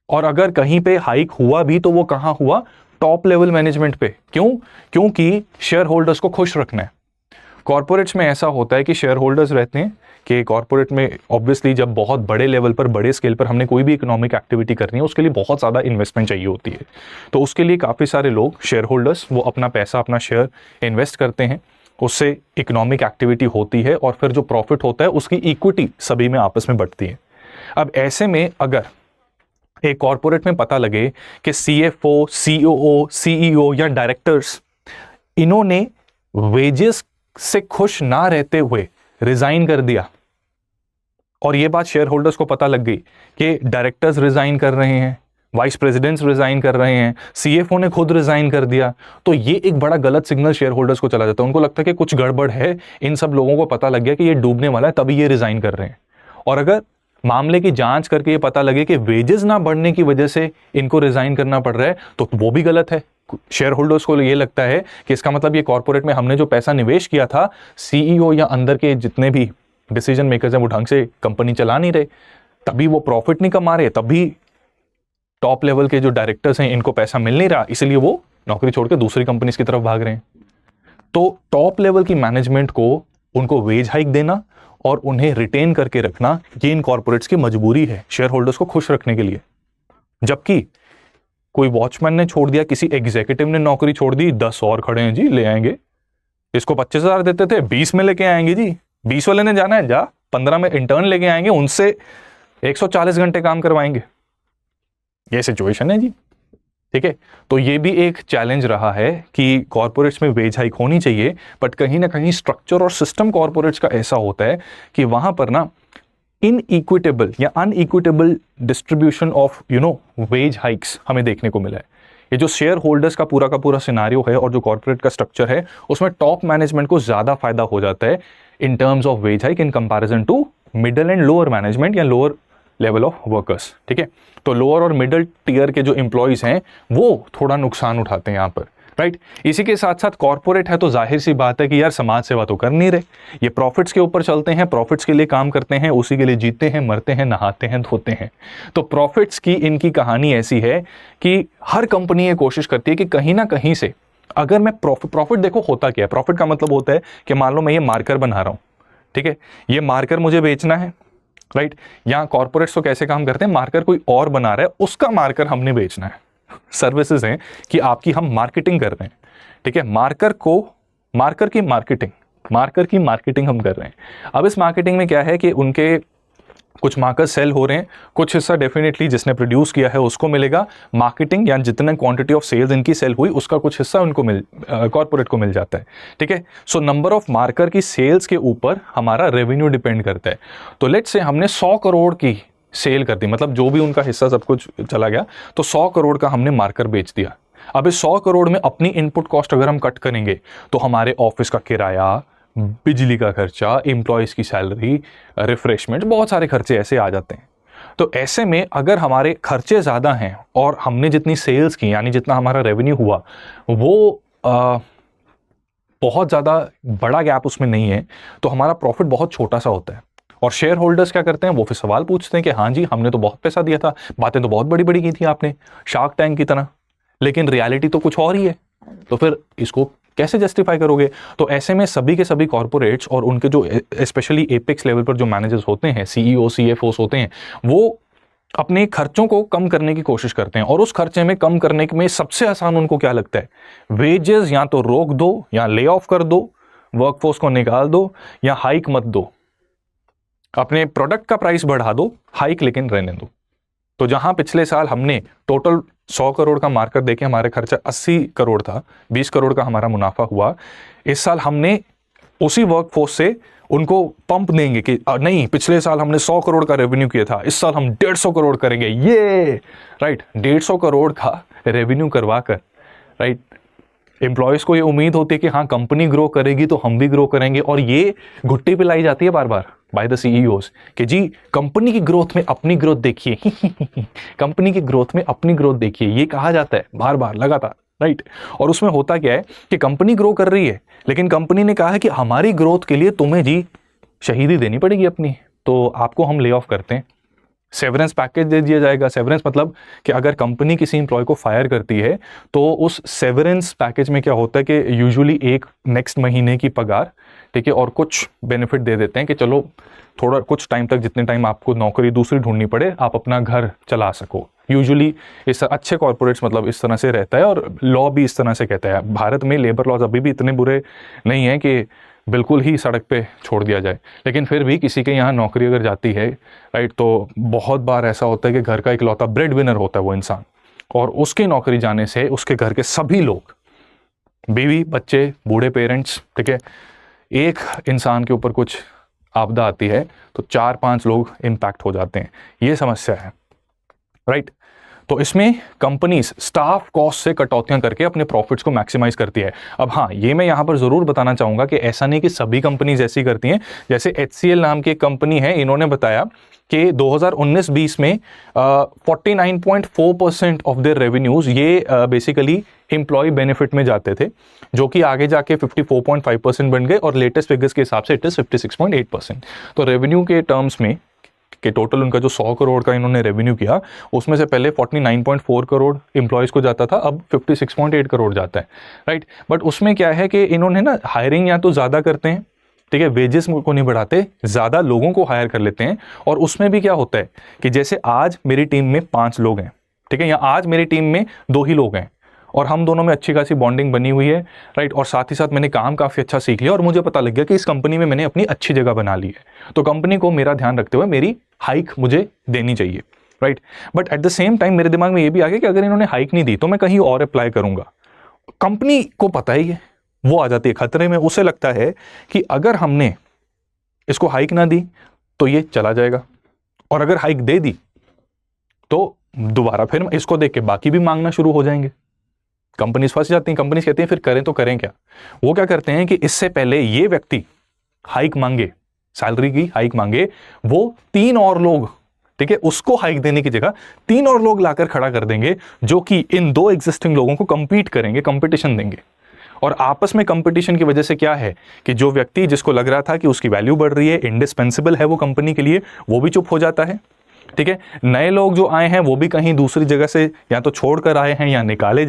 और अगर कहीं पे हाइक हुआ भी तो वो कहां हुआ, टॉप लेवल मैनेजमेंट पे। क्यों? क्योंकि शेयर होल्डर्स को खुश रखना है। कॉर्पोरेट्स में ऐसा होता है कि शेयर होल्डर्स रहते हैं कि कॉर्पोरेट में ऑब्वियसली जब बहुत बड़े लेवल पर, बड़े स्केल पर हमने कोई भी इकोनॉमिक एक्टिविटी करनी है, उसके लिए बहुत ज़्यादा इन्वेस्टमेंट चाहिए होती है। तो उसके लिए काफ़ी सारे लोग, शेयर होल्डर्स, वो अपना पैसा, अपना शेयर इन्वेस्ट करते हैं, उससे इकोनॉमिक एक्टिविटी होती है और फिर जो प्रॉफिट होता है उसकी इक्विटी सभी में आपस में बढ़ती है। अब ऐसे में अगर एक कॉर्पोरेट में पता लगे कि CFO, COO, CEO या डायरेक्टर्स, इन्होंने वेजेस से खुश ना रहते हुए रिजाइन कर दिया, और ये बात शेयर होल्डर्स को पता लग गई कि डायरेक्टर्स रिजाइन कर रहे हैं, वाइस प्रेसिडेंट्स रिजाइन कर रहे हैं, CFO ने खुद रिजाइन कर दिया, तो ये एक बड़ा गलत सिग्नल शेयर होल्डर्स को चला जाता है। उनको लगता है कि कुछ गड़बड़ है, इन सब लोगों को पता लग गया कि ये डूबने वाला है, तभी ये रिजाइन कर रहे हैं। और अगर मामले की जांच करके ये पता लगे कि वेजेस ना बढ़ने की वजह से इनको रिजाइन करना पड़ रहा है, तो वो भी गलत है। शेयर होल्डर्स को ये लगता है कि इसका मतलब ये कॉर्पोरेट में हमने जो पैसा निवेश किया था, CEO या अंदर के जितने भी डिसीजन मेकर्स हैं वो ढंग से कंपनी चला नहीं रहे, तभी वो प्रॉफिट नहीं कमा रहे, तभी टॉप लेवल के जो डायरेक्टर्स हैं इनको पैसा मिल नहीं रहा, इसलिए वो नौकरी छोड़कर दूसरी कंपनीज की तरफ भाग रहे हैं। तो टॉप लेवल की मैनेजमेंट को उनको वेज हाइक देना और उन्हें रिटेन करके रखना, ये इन कॉर्पोरेट्स की मजबूरी है शेयर होल्डर्स को खुश रखने के लिए। जबकि कोई वॉचमैन ने छोड़ दिया, किसी एग्जीक्यूटिव ने नौकरी छोड़ दी, 10 और खड़े हैं जी, ले आएंगे। इसको 25,000 देते थे, 20 में लेके आएंगे जी, 20 वाले ने जाना है जा, 15 में इंटर्न लेके आएंगे, उनसे 140 घंटे काम करवाएंगे। ये सिचुएशन है जी, ठीक है। तो ये भी एक चैलेंज रहा है कि कॉर्पोरेट्स में वेज हाइक होनी चाहिए, बट कहीं ना कहीं स्ट्रक्चर और सिस्टम कॉर्पोरेट्स का ऐसा होता है कि वहां पर ना इनइक्विटेबल या अनइक्विटेबल डिस्ट्रीब्यूशन ऑफ वेज हाइक्स हमें देखने को मिला है। ये जो शेयर होल्डर्स का पूरा सिनारियो है और जो कॉर्पोरेट का स्ट्रक्चर है, उसमें टॉप मैनेजमेंट को ज्यादा फायदा हो जाता है in terms of wage hike in comparison to middle and lower management या लोअर लेवल ऑफ वर्कर्स, ठीक है। तो लोअर और मिडिल टीयर के जो एम्प्लॉयज हैं वो थोड़ा नुकसान उठाते हैं यहाँ पर, राइट। इसी के साथ साथ कॉर्पोरेट है तो जाहिर सी बात है कि यार समाज सेवा तो कर नहीं रहे, ये प्रॉफिट्स के ऊपर चलते हैं, प्रॉफिट्स के लिए काम करते हैं, उसी के लिए जीते हैं, मरते हैं, नहाते हैं, धोते हैं। तो प्रॉफिट्स की इनकी कहानी ऐसी है कि हर कंपनी ये कोशिश करती है कि कहीं ना कहीं से अगर मैं प्रॉफिट देखो होता क्या है, प्रॉफिट का मतलब होता है कि मान लो मैं ये मार्कर बना रहा हूँ, ठीक है, ये मार्कर मुझे बेचना है, राइट। यहाँ कॉर्पोरेट्स तो कैसे काम करते हैं, मार्कर कोई और बना रहा है, उसका मार्कर हमने बेचना है। सर्विसेज हैं कि आपकी हम मार्केटिंग कर रहे हैं, ठीक है, मार्कर की मार्केटिंग हम कर रहे हैं। अब इस मार्केटिंग में क्या है कि उनके कुछ मार्कर सेल हो रहे हैं, कुछ हिस्सा डेफिनेटली जिसने प्रोड्यूस किया है उसको मिलेगा, मार्केटिंग या जितना क्वांटिटी ऑफ सेल्स इनकी सेल हुई उसका कुछ हिस्सा उनको कॉर्पोरेट को मिल जाता है, ठीक है। सो नंबर ऑफ मार्कर की सेल्स के ऊपर हमारा रेवेन्यू डिपेंड करता है। तो लेट्स से हमने 100 करोड़ की सेल कर दी, मतलब जो भी उनका हिस्सा सब कुछ चला गया, तो 100 करोड़ का हमने मार्कर बेच दिया। अब इस 100 करोड़ में अपनी इनपुट कॉस्ट अगर हम कट करेंगे तो हमारे ऑफिस का किराया, बिजली का खर्चा, एम्प्लॉयज़ की सैलरी, रिफ्रेशमेंट, बहुत सारे खर्चे ऐसे आ जाते हैं। तो ऐसे में अगर हमारे खर्चे ज़्यादा हैं और हमने जितनी सेल्स की, यानी जितना हमारा रेवेन्यू हुआ, वो बहुत ज़्यादा बड़ा गैप उसमें नहीं है, तो हमारा प्रॉफिट बहुत छोटा सा होता है। और शेयर होल्डर्स क्या करते हैं, वो फिर सवाल पूछते हैं कि हाँ जी, हमने तो बहुत पैसा दिया था, बातें तो बहुत बड़ी बड़ी की थी आपने, शार्क टैंक की तरह, लेकिन रियलिटी तो कुछ और ही है। तो फिर इसको कैसे जस्टिफाई करोगे? तो ऐसे में सभी के सभी कॉर्पोरेट्स और उनके जो स्पेशली एपेक्स लेवल पर जो मैनेजर्स होते हैं, CEO, CFOs होते हैं, वो अपने खर्चों को कम करने की कोशिश करते हैं। और उस खर्चे में कम करने में सबसे आसान उनको क्या लगता है, वेजेस या तो रोक दो या ले ऑफ कर दो, वर्कफोर्स को निकाल दो या हाइक मत दो, अपने प्रोडक्ट का प्राइस बढ़ा दो, हाइक लेकिन रहने दो। तो जहां पिछले साल हमने टोटल 100 करोड़ का मार्कर देके हमारे खर्चा 80 करोड़ था, 20 करोड़ का हमारा मुनाफा हुआ, इस साल हमने उसी वर्कफोर्स से उनको पंप देंगे कि नहीं, पिछले साल हमने 100 करोड़ का रेवेन्यू किया था, इस साल हम 150 करोड़ करेंगे, ये राइट, 150 करोड़ का रेवेन्यू करवा कर, राइट, एम्प्लॉयज को ये उम्मीद होती है कि हाँ कंपनी ग्रो करेगी तो हम भी ग्रो करेंगे। और ये घुट्टी पिलाई जाती है बार बार बाय द CEOs कि जी कंपनी की ग्रोथ में अपनी ग्रोथ देखिए कंपनी की ग्रोथ में अपनी ग्रोथ देखिए, ये कहा जाता है बार बार लगातार, राइट। और उसमें होता क्या है कि कंपनी ग्रो कर रही है, लेकिन कंपनी ने कहा है कि हमारी ग्रोथ के लिए तुम्हें जी शहीदी देनी पड़ेगी अपनी, तो आपको हम ले ऑफ करते हैं। सेवरेंस पैकेज दे दिया जाएगा। सेवरेंस मतलब कि अगर कंपनी किसी एम्प्लॉय को फायर करती है तो उस सेवरेंस पैकेज में क्या होता है कि यूजुअली एक नेक्स्ट महीने की पगार, ठीक है, और कुछ बेनिफिट दे देते हैं कि चलो थोड़ा कुछ टाइम तक, जितने टाइम आपको नौकरी दूसरी ढूंढनी पड़े, आप अपना घर चला सको। यूजुअली इस अच्छे कॉर्पोरेट्स मतलब इस तरह से रहता है, और लॉ भी इस तरह से कहता है। भारत में लेबर लॉज अभी भी इतने बुरे नहीं हैं कि बिल्कुल ही सड़क पे छोड़ दिया जाए, लेकिन फिर भी किसी के यहाँ नौकरी अगर जाती है, राइट, तो बहुत बार ऐसा होता है कि घर का इकलौता ब्रेड विनर होता है वो इंसान, और उसकी नौकरी जाने से उसके घर के सभी लोग, बीवी, बच्चे, बूढ़े पेरेंट्स, ठीक है, एक इंसान के ऊपर कुछ आपदा आती है तो 4-5 लोग इम्पैक्ट हो जाते हैं। ये समस्या है, राइट। तो इसमें कंपनीज स्टाफ कॉस्ट से कटौतियां करके अपने प्रॉफिट्स को मैक्सिमाइज करती है। अब हाँ, ये मैं यहाँ पर ज़रूर बताना चाहूँगा कि ऐसा नहीं कि सभी कंपनीज ऐसी करती हैं। जैसे HCL नाम की एक कंपनी है, इन्होंने बताया कि 2019-20 में 49.4% ऑफ देयर रेवेन्यूज़ ये बेसिकली एम्प्लॉय बेनिफिट में जाते थे, जो कि आगे जाके 54.5% बन गए, और लेटेस्ट फिगर्स के हिसाब से इट इज़ 56.8%। तो रेवेन्यू के टर्म्स में कि टोटल उनका जो 100 करोड़ का इन्होंने रेवेन्यू किया, उसमें से पहले 49.4 करोड़ एम्प्लॉयज़ को जाता था, अब 56.8 करोड़ जाता है, राइट। बट उसमें क्या है कि इन्होंने ना हायरिंग या तो ज़्यादा करते हैं, ठीक है, वेजेस को नहीं बढ़ाते, ज़्यादा लोगों को हायर कर लेते हैं। और उसमें भी क्या होता है कि जैसे आज मेरी टीम में 5 लोग हैं, ठीक है, या आज मेरी टीम में 2 ही लोग हैं, और हम दोनों में अच्छी खासी बॉन्डिंग बनी हुई है, राइट, और साथ ही साथ मैंने काम काफ़ी अच्छा सीख लिया, और मुझे पता लग गया कि इस कंपनी में मैंने अपनी अच्छी जगह बना ली है, तो कंपनी को मेरा ध्यान रखते हुए मेरी हाइक मुझे देनी चाहिए, right. But at the same time मेरे दिमाग में ये भी आ गया कि अगर इन्होंने हाइक नहीं दी तो मैं कहीं और अप्लाई करूंगा। कंपनी को पता ही है, वो आ जाती है खतरे में। उसे लगता है कि अगर हमने इसको हाइक ना दी तो ये चला जाएगा, और अगर हाइक दे दी तो दोबारा फिर इसको देख के बाकी भी मांगना शुरू हो जाएंगे। कंपनीज फंस जाती हैं। कंपनीज कहती हैं फिर करें तो करें क्या। वो क्या करते हैं कि इससे पहले ये व्यक्ति हाइक मांगे, सैलरी की हाइक मांगे, वो 3 और लोग, ठीक है, उसको हाइक देने की जगह 3 और लोग लाकर खड़ा कर देंगे, जो कि इन 2 एग्जिस्टिंग लोगों को कंपीट करेंगे, कंपटीशन देंगे। और आपस में कंपटीशन की वजह से क्या है कि जो व्यक्ति जिसको लग रहा था कि उसकी वैल्यू बढ़ रही है, इंडिस्पेंसिबल है वो कंपनी के लिए, वो भी चुप हो जाता है, ठीक है। नए लोग जो आए हैं वो भी कहीं दूसरी जगह से या तो छोड़कर आए हैं या निकाले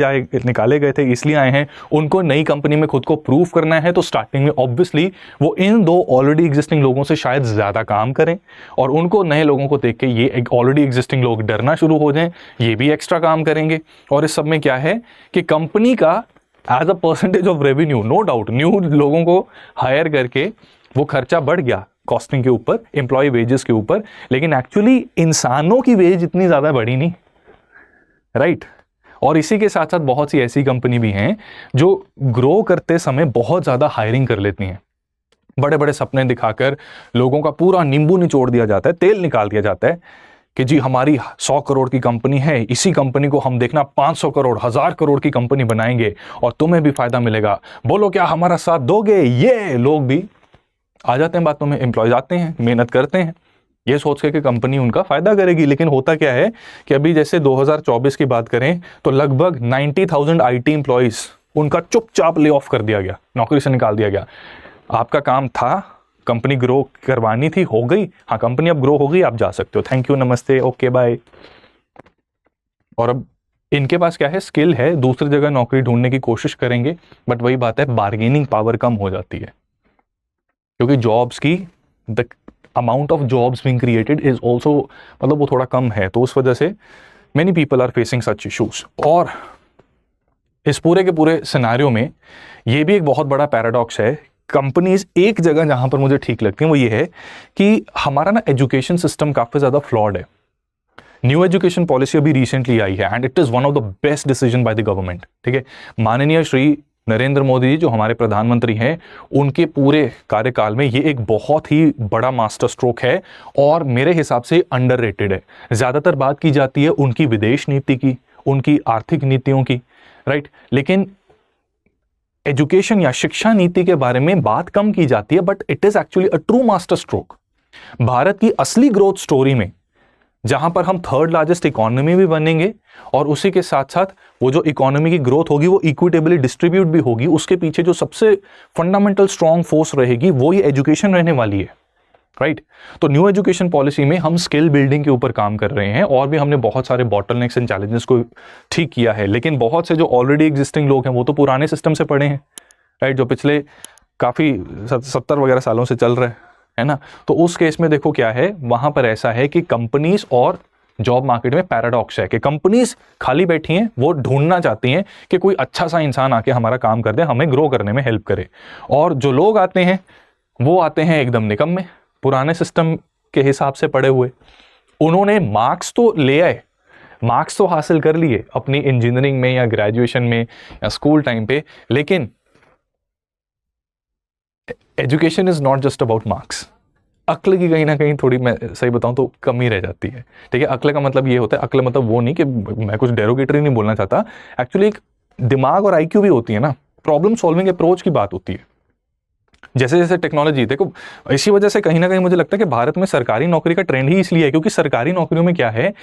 गए थे इसलिए आए हैं, उनको नई कंपनी में खुद को प्रूव करना है। तो स्टार्टिंग में ऑब्वियसली वो इन 2 ऑलरेडी एग्जिस्टिंग लोगों से शायद ज़्यादा काम करें, और उनको नए लोगों को देख के ये ऑलरेडी एग्जिस्टिंग लोग डरना शुरू हो जाएं, ये भी एक्स्ट्रा काम करेंगे। और इस सब में क्या है कि कंपनी का as a percentage of revenue, no doubt, new लोगों को हायर करके वो खर्चा बढ़ गया कॉस्टिंग के ऊपर, एम्प्लॉय वेजेस के ऊपर, लेकिन एक्चुअली इंसानों की वेज इतनी ज़्यादा बढ़ी नहीं, राइट। और इसी के साथ साथ बहुत सी ऐसी कंपनी भी हैं जो ग्रो करते समय बहुत ज़्यादा हायरिंग कर लेती हैं। बड़े बड़े सपने दिखाकर लोगों का पूरा नींबू निचोड़ दिया जाता है, तेल निकाल दिया जाता है कि जी हमारी 100 करोड़ की कंपनी है, इसी कंपनी को हम देखना 500 करोड़ 1000 करोड़ की कंपनी बनाएंगे और तुम्हें भी फायदा मिलेगा, बोलो क्या हमारा साथ दोगे। ये लोग भी आ जाते हैं बातों में, एम्प्लॉयज आते हैं, मेहनत करते हैं ये सोच के कि कंपनी उनका फायदा करेगी। लेकिन होता क्या है कि अभी जैसे 2024 की बात करें तो लगभग 90,000 IT एम्प्लॉयज उनका चुपचाप ले ऑफ कर दिया गया, नौकरी से निकाल दिया गया। आपका काम था, कंपनी ग्रो करवानी थी, हो गई, हाँ कंपनी अब ग्रो हो गई, आप जा सकते हो, थैंक यू, नमस्ते, ओके बाय। और अब इनके पास क्या है, स्किल है, दूसरी जगह नौकरी ढूंढने की कोशिश करेंगे, बट वही बात है, बार्गेनिंग पावर कम हो जाती है, क्योंकि जॉब्स की the amount of jobs being created is also, मतलब वो थोड़ा कम है, तो उस वजह से many people are facing such issues. और इस पूरे के पूरे सिनेरियो में ये भी एक बहुत बड़ा पैराडॉक्स है। कंपनीज एक जगह जहां पर मुझे ठीक लगती है वो ये है कि हमारा ना एजुकेशन सिस्टम काफ़ी ज़्यादा फ्लॉड है। न्यू एजुकेशन पॉलिसी अभी रिसेंटली आई है and it is one of the best decision by the government, ठीक है। माननीय श्री नरेंद्र मोदी जी जो हमारे प्रधानमंत्री हैं, उनके पूरे कार्यकाल में ये एक बहुत ही बड़ा मास्टर स्ट्रोक है और मेरे हिसाब से अंडररेटेड है। ज़्यादातर बात की जाती है उनकी विदेश नीति की, उनकी आर्थिक नीतियों की, राइट, लेकिन एजुकेशन या शिक्षा नीति के बारे में बात कम की जाती है, but it is actually a true master stroke. Bharat की असली ग्रोथ स्टोरी में जहां पर हम 3rd लार्जेस्ट इकोनॉमी भी बनेंगे और उसी के साथ साथ वो जो इकोनॉमी की ग्रोथ होगी वो इक्विटेबली डिस्ट्रीब्यूट भी होगी, उसके पीछे जो सबसे फंडामेंटल स्ट्रॉन्ग फोर्स रहेगी वो ये एजुकेशन रहने वाली है। राइट तो न्यू एजुकेशन पॉलिसी में हम स्किल बिल्डिंग के ऊपर काम कर रहे हैं और भी हमने बहुत सारे बॉटलनेक्स एंड चैलेंजेस को ठीक किया है, लेकिन बहुत से जो ऑलरेडी एग्जिस्टिंग लोग हैं वो तो पुराने सिस्टम से पढ़े हैं, राइट, जो पिछले काफ़ी 70 वगैरह सालों से चल रहा है ना। तो उस केस में देखो क्या है, वहाँ पर ऐसा है कि कंपनीज और जॉब मार्केट में पैराडॉक्स है कि कंपनीज खाली बैठी हैं, वो ढूंढना चाहती हैं कि कोई अच्छा सा इंसान आके हमारा काम कर दे, हमें ग्रो करने में हेल्प करे, और जो लोग आते हैं वो आते हैं एकदम निकम्मे, पुराने सिस्टम के हिसाब से पढ़े हुए। उन्होंने मार्क्स तो ले आए, मार्क्स तो हासिल कर लिए अपनी इंजीनियरिंग में या ग्रेजुएशन में या स्कूल टाइम पे, लेकिन education is not just about marks. अक्ल की कहीं ना कहीं थोड़ी, मैं सही बताऊं तो, कमी रह जाती है। ठीक है, अक्ल का मतलब ये होता है, अक्ल मतलब वो नहीं कि मैं कुछ डेरोगेटरी नहीं बोलना चाहता, एक्चुअली एक दिमाग और आईक्यू भी होती है ना, प्रॉब्लम सॉल्विंग अप्रोच की बात होती है। जैसे जैसे टेक्नोलॉजी, देखो इसी वजह से कहीं ना कहीं मुझे लगता है कि भारत में सरकारी नौकरी का ट्रेंड ही इसलिए है क्योंकि सरकारी नौकरियों में क्या है,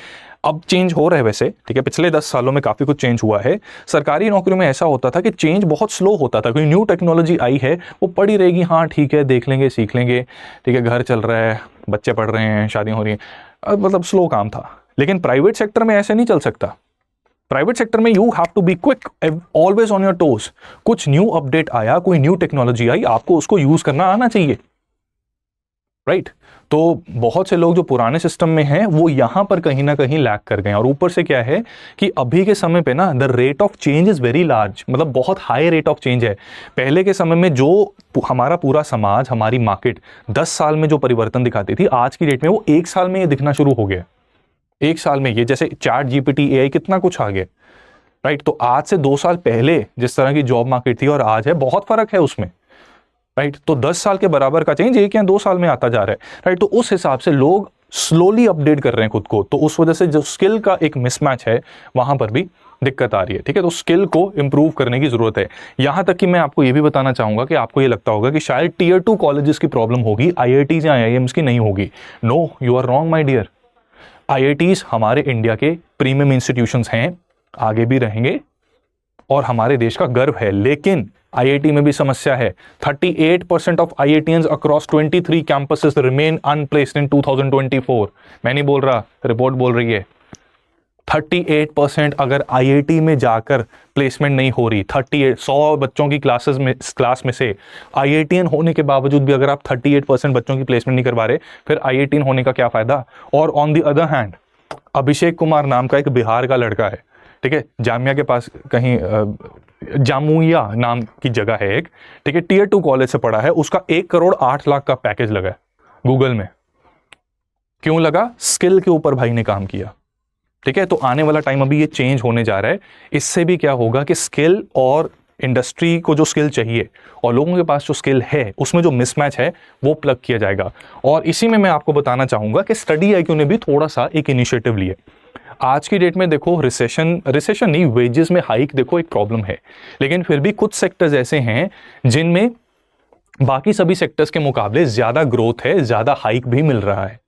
अब चेंज हो रहा है वैसे, ठीक है, पिछले 10 सालों में काफ़ी कुछ चेंज हुआ है। सरकारी नौकरियों में ऐसा होता था कि चेंज बहुत स्लो होता था, कोई न्यू टेक्नोलॉजी आई है वो पड़ी रहेगी, हाँ ठीक है देख लेंगे सीख लेंगे, ठीक है, घर चल रहा है, बच्चे पढ़ रहे हैं, शादियाँ हो रही हैं, मतलब स्लो काम था। लेकिन प्राइवेट सेक्टर में ऐसे नहीं चल सकता। प्राइवेट सेक्टर में you have to be quick, always on your toes. कुछ न्यू अपडेट आया, कोई न्यू टेक्नोलॉजी आई, आपको उसको यूज करना आना चाहिए, राइट। तो बहुत से लोग जो पुराने सिस्टम में हैं वो यहां पर कहीं ना कहीं लैग कर गए, और ऊपर से क्या है कि अभी के समय पे ना the rate of change is very large, मतलब बहुत हाई रेट ऑफ चेंज है। पहले के समय में जो हमारा पूरा समाज, हमारी मार्केट 10 साल में जो परिवर्तन दिखाती थी, आज की डेट में वो 1 साल में ये दिखना शुरू हो गया। 1 साल में ये, जैसे चैट जीपीटी, एआई, कितना कुछ आ गया, राइट। तो आज से 2 साल पहले जिस तरह की जॉब मार्केट थी और आज है, बहुत फर्क है उसमें, राइट। तो 10 साल के बराबर का चेंज 1 या 2 साल में आता जा रहा है, राइट। तो उस हिसाब से लोग स्लोली अपडेट कर रहे हैं खुद को, तो उस वजह से जो स्किल का एक मिसमैच है वहां पर भी दिक्कत आ रही है, ठीक है। तो स्किल को इंप्रूव करने की जरूरत है। यहां तक कि मैं आपको ये भी बताना चाहूंगा कि आपको ये लगता होगा कि शायद टियर 2 कॉलेजेस की प्रॉब्लम होगी, आईआईटीज या आईआईएम्स की नहीं होगी। No, you are wrong my dear. IITs हमारे इंडिया के प्रीमियम इंस्टीट्यूशंस हैं, आगे भी रहेंगे और हमारे देश का गर्व है, लेकिन आईआईटी में भी समस्या है। 38% of IITians across 23 campuses remain unplaced in 2024। मैं नहीं बोल रहा, रिपोर्ट बोल रही है। 38% अगर आईआईटी में जाकर प्लेसमेंट नहीं हो रही, 100 बच्चों की क्लास में से आईआईटीएन होने के बावजूद भी अगर आप 38% बच्चों की प्लेसमेंट नहीं करवा रहे, फिर आईआईटीएन होने का क्या फायदा। और on the other hand, Abhishek Kumar नाम का एक बिहार का लड़का है, ठीक है, जामिया के पास कहीं जामुया नाम की जगह है एक, ठीक है, टियर 2 कॉलेज से पढ़ा है, उसका 1,08,00,000 का पैकेज लगा है गूगल में। क्यों लगा? स्किल के ऊपर भाई ने काम किया, ठीक है। तो आने वाला टाइम अभी ये चेंज होने जा रहा है। इससे भी क्या होगा कि स्किल और इंडस्ट्री को जो स्किल चाहिए और लोगों के पास जो स्किल है उसमें जो मिसमैच है वो प्लग किया जाएगा। और इसी में मैं आपको बताना चाहूंगा कि स्टडी आईक्यू ने भी थोड़ा सा एक इनिशिएटिव लिए। आज की डेट में देखो, रिसेशन नहीं, वेजेस में हाइक देखो एक प्रॉब्लम है, लेकिन फिर भी कुछ सेक्टर्स ऐसे हैं जिनमें बाकी सभी सेक्टर्स के मुकाबले ज्यादा ग्रोथ है, ज्यादा हाइक भी मिल रहा है,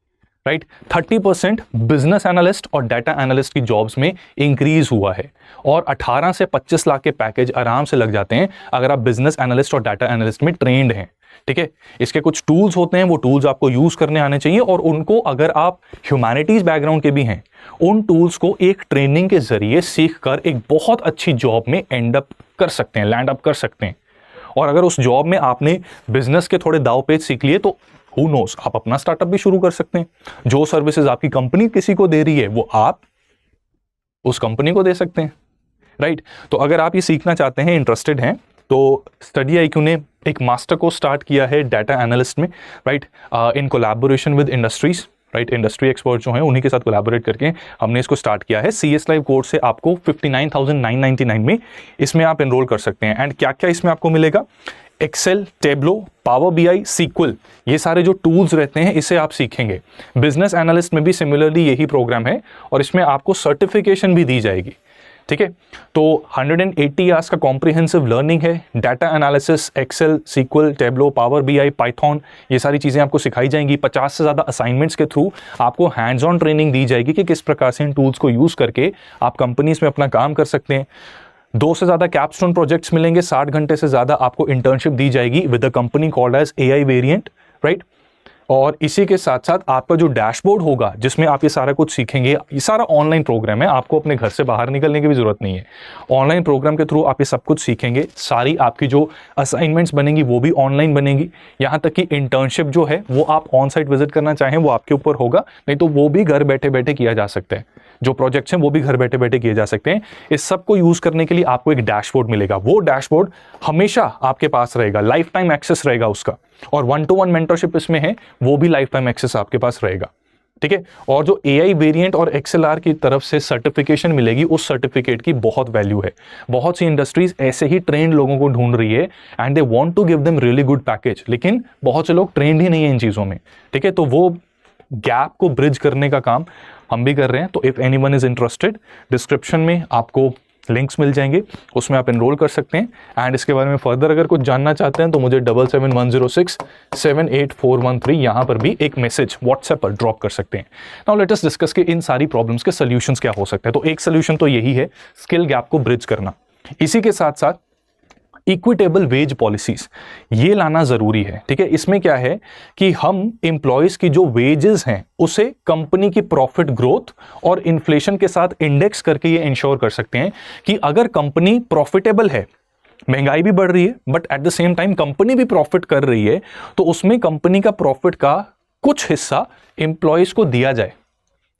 राइट। 30% बिजनेस एनालिस्ट और डाटा एनालिस्ट की जॉब्स में इंक्रीज हुआ है, और 18 से 25 लाख के पैकेज आराम से लग जाते हैं अगर आप बिजनेस एनालिस्ट और डाटा एनालिस्ट में ट्रेंड हैं, ठीक है। इसके कुछ टूल्स होते हैं, वो टूल्स आपको यूज करने आने चाहिए, और उनको अगर आप ह्यूमैनिटीज बैकग्राउंड के भी हैं, उन टूल्स को एक ट्रेनिंग के जरिए सीख कर एक बहुत अच्छी जॉब में एंड अप कर सकते हैं, लैंड अप कर सकते हैं। और अगर उस जॉब में आपने बिजनेस के थोड़े दाव पेच सीख लिए तो हु नोस, आप अपना स्टार्टअप भी शुरू कर सकते हैं। जो सर्विसेज आपकी कंपनी किसी को दे रही है वो आप उस कंपनी को दे सकते हैं, राइट। तो अगर आप ये सीखना चाहते हैं, इंटरेस्टेड हैं, तो स्टडी आईक्यू ने एक मास्टर कोर्स स्टार्ट किया है डाटा एनालिस्ट में, right, in collaboration with industries, right. Industry expert जो हैं उन्हीं के साथ कोलैबोरेट करके हमने इसको स्टार्ट किया है। CS लाइव कोर्स से आपको 59,999 में इसमें आप एनरोल कर सकते हैं। एंड क्या क्या इसमें आपको मिलेगा? Excel, tableau, power BI, sequel, ये सारे जो टूल्स रहते हैं इसे आप सीखेंगे। बिजनेस एनालिस्ट में भी सिमिलरली यही प्रोग्राम है, और इसमें आपको सर्टिफिकेशन भी दी जाएगी, ठीक है। तो 180 आवर्स का कॉम्प्रिहेंसिव लर्निंग है। Data analysis, Excel, SQL, Tableau, power BI, Python, ये सारी चीज़ें आपको सिखाई जाएंगी। 50 से ज़्यादा असाइनमेंट्स के थ्रू आपको हैंड्स ऑन ट्रेनिंग दी जाएगी कि किस प्रकार से इन टूल्स को यूज़ करके आप कंपनीज में अपना काम कर सकते हैं। 2 से ज़्यादा कैपस्टोन प्रोजेक्ट्स मिलेंगे, 60 घंटे से ज़्यादा आपको इंटर्नशिप दी जाएगी with a company called as AI variant, right. और इसी के साथ साथ आपका जो डैशबोर्ड होगा जिसमें आप ये सारा कुछ सीखेंगे, ये सारा ऑनलाइन प्रोग्राम है, आपको अपने घर से बाहर निकलने की भी जरूरत नहीं है। ऑनलाइन प्रोग्राम के थ्रू आप ये सब कुछ सीखेंगे, सारी आपकी जो असाइनमेंट्स बनेंगी वो भी ऑनलाइन बनेंगी, यहाँ तक कि इंटर्नशिप जो है वो आप ऑन साइट विजिट करना चाहें वो आपके ऊपर होगा, नहीं तो वो भी घर बैठे बैठे किया जा सकता है। जो प्रोजेक्ट्स हैं वो भी घर बैठे बैठे किए जा सकते हैं। इस सब को यूज करने के लिए आपको एक डैशबोर्ड मिलेगा, वो डैशबोर्ड हमेशा आपके पास रहेगा, लाइफ टाइम एक्सेस रहेगा उसका, और 1-to-1 मेंटरशिप इसमें है, वो भी लाइफ टाइम एक्सेस आपके पास रहेगा, ठीक है। और जो AI वेरिएंट और XLR की तरफ से सर्टिफिकेशन मिलेगी, उस सर्टिफिकेट की बहुत वैल्यू है। बहुत सी इंडस्ट्रीज ऐसे ही ट्रेंड लोगों को ढूंढ रही है and they want to give them really good package, लेकिन बहुत से लोग ट्रेंड ही नहीं है इन चीज़ों में, ठीक है। तो वो गैप को ब्रिज करने का काम हम भी कर रहे हैं। तो if anyone is interested, description में आपको लिंक्स मिल जाएंगे, उसमें आप एनरोल कर सकते हैं। एंड इसके बारे में फर्दर अगर कुछ जानना चाहते हैं तो मुझे 7710678413 यहाँ पर भी एक मैसेज व्हाट्सएप पर ड्रॉप कर सकते हैं। नाउ लेट अस डिस्कस कि इन सारी प्रॉब्लम्स के सोल्यूशंस क्या हो सकते हैं। तो एक सोल्यूशन तो यही है, स्किल गैप को ब्रिज करना। इसी के साथ साथ इक्विटेबल वेज पॉलिसीज ये लाना जरूरी है, ठीक है। इसमें क्या है कि हम एम्प्लॉयज की जो वेजेस हैं उसे कंपनी की प्रॉफिट ग्रोथ और इन्फ्लेशन के साथ इंडेक्स करके ये इंश्योर कर सकते हैं कि अगर कंपनी प्रॉफिटेबल है, महंगाई भी बढ़ रही है but at the same time company भी प्रॉफिट कर रही है, तो उसमें कंपनी का प्रॉफिट का कुछ हिस्सा एम्प्लॉयज को दिया जाए।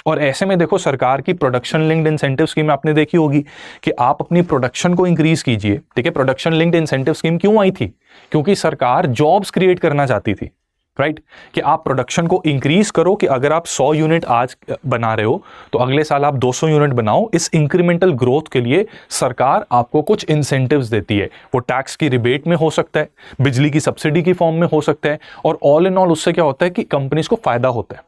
और ऐसे में देखो, सरकार की प्रोडक्शन लिंक्ड इंसेंटिव स्कीम आपने देखी होगी कि आप अपनी प्रोडक्शन को इंक्रीज कीजिए, ठीक है। प्रोडक्शन लिंक्ड इंसेंटिव स्कीम क्यों आई थी? क्योंकि सरकार जॉब्स क्रिएट करना चाहती थी, राइट। कि आप प्रोडक्शन को इंक्रीज करो, कि अगर आप 100 यूनिट आज बना रहे हो तो अगले साल आप 200 यूनिट बनाओ। इस इंक्रीमेंटल ग्रोथ के लिए सरकार आपको कुछ इंसेंटिव्स देती है, वो टैक्स की रिबेट में हो सकता है, बिजली की सब्सिडी की फॉर्म में हो सकता है, और ऑल इन ऑल उससे क्या होता है कि कंपनीज को फायदा होता है,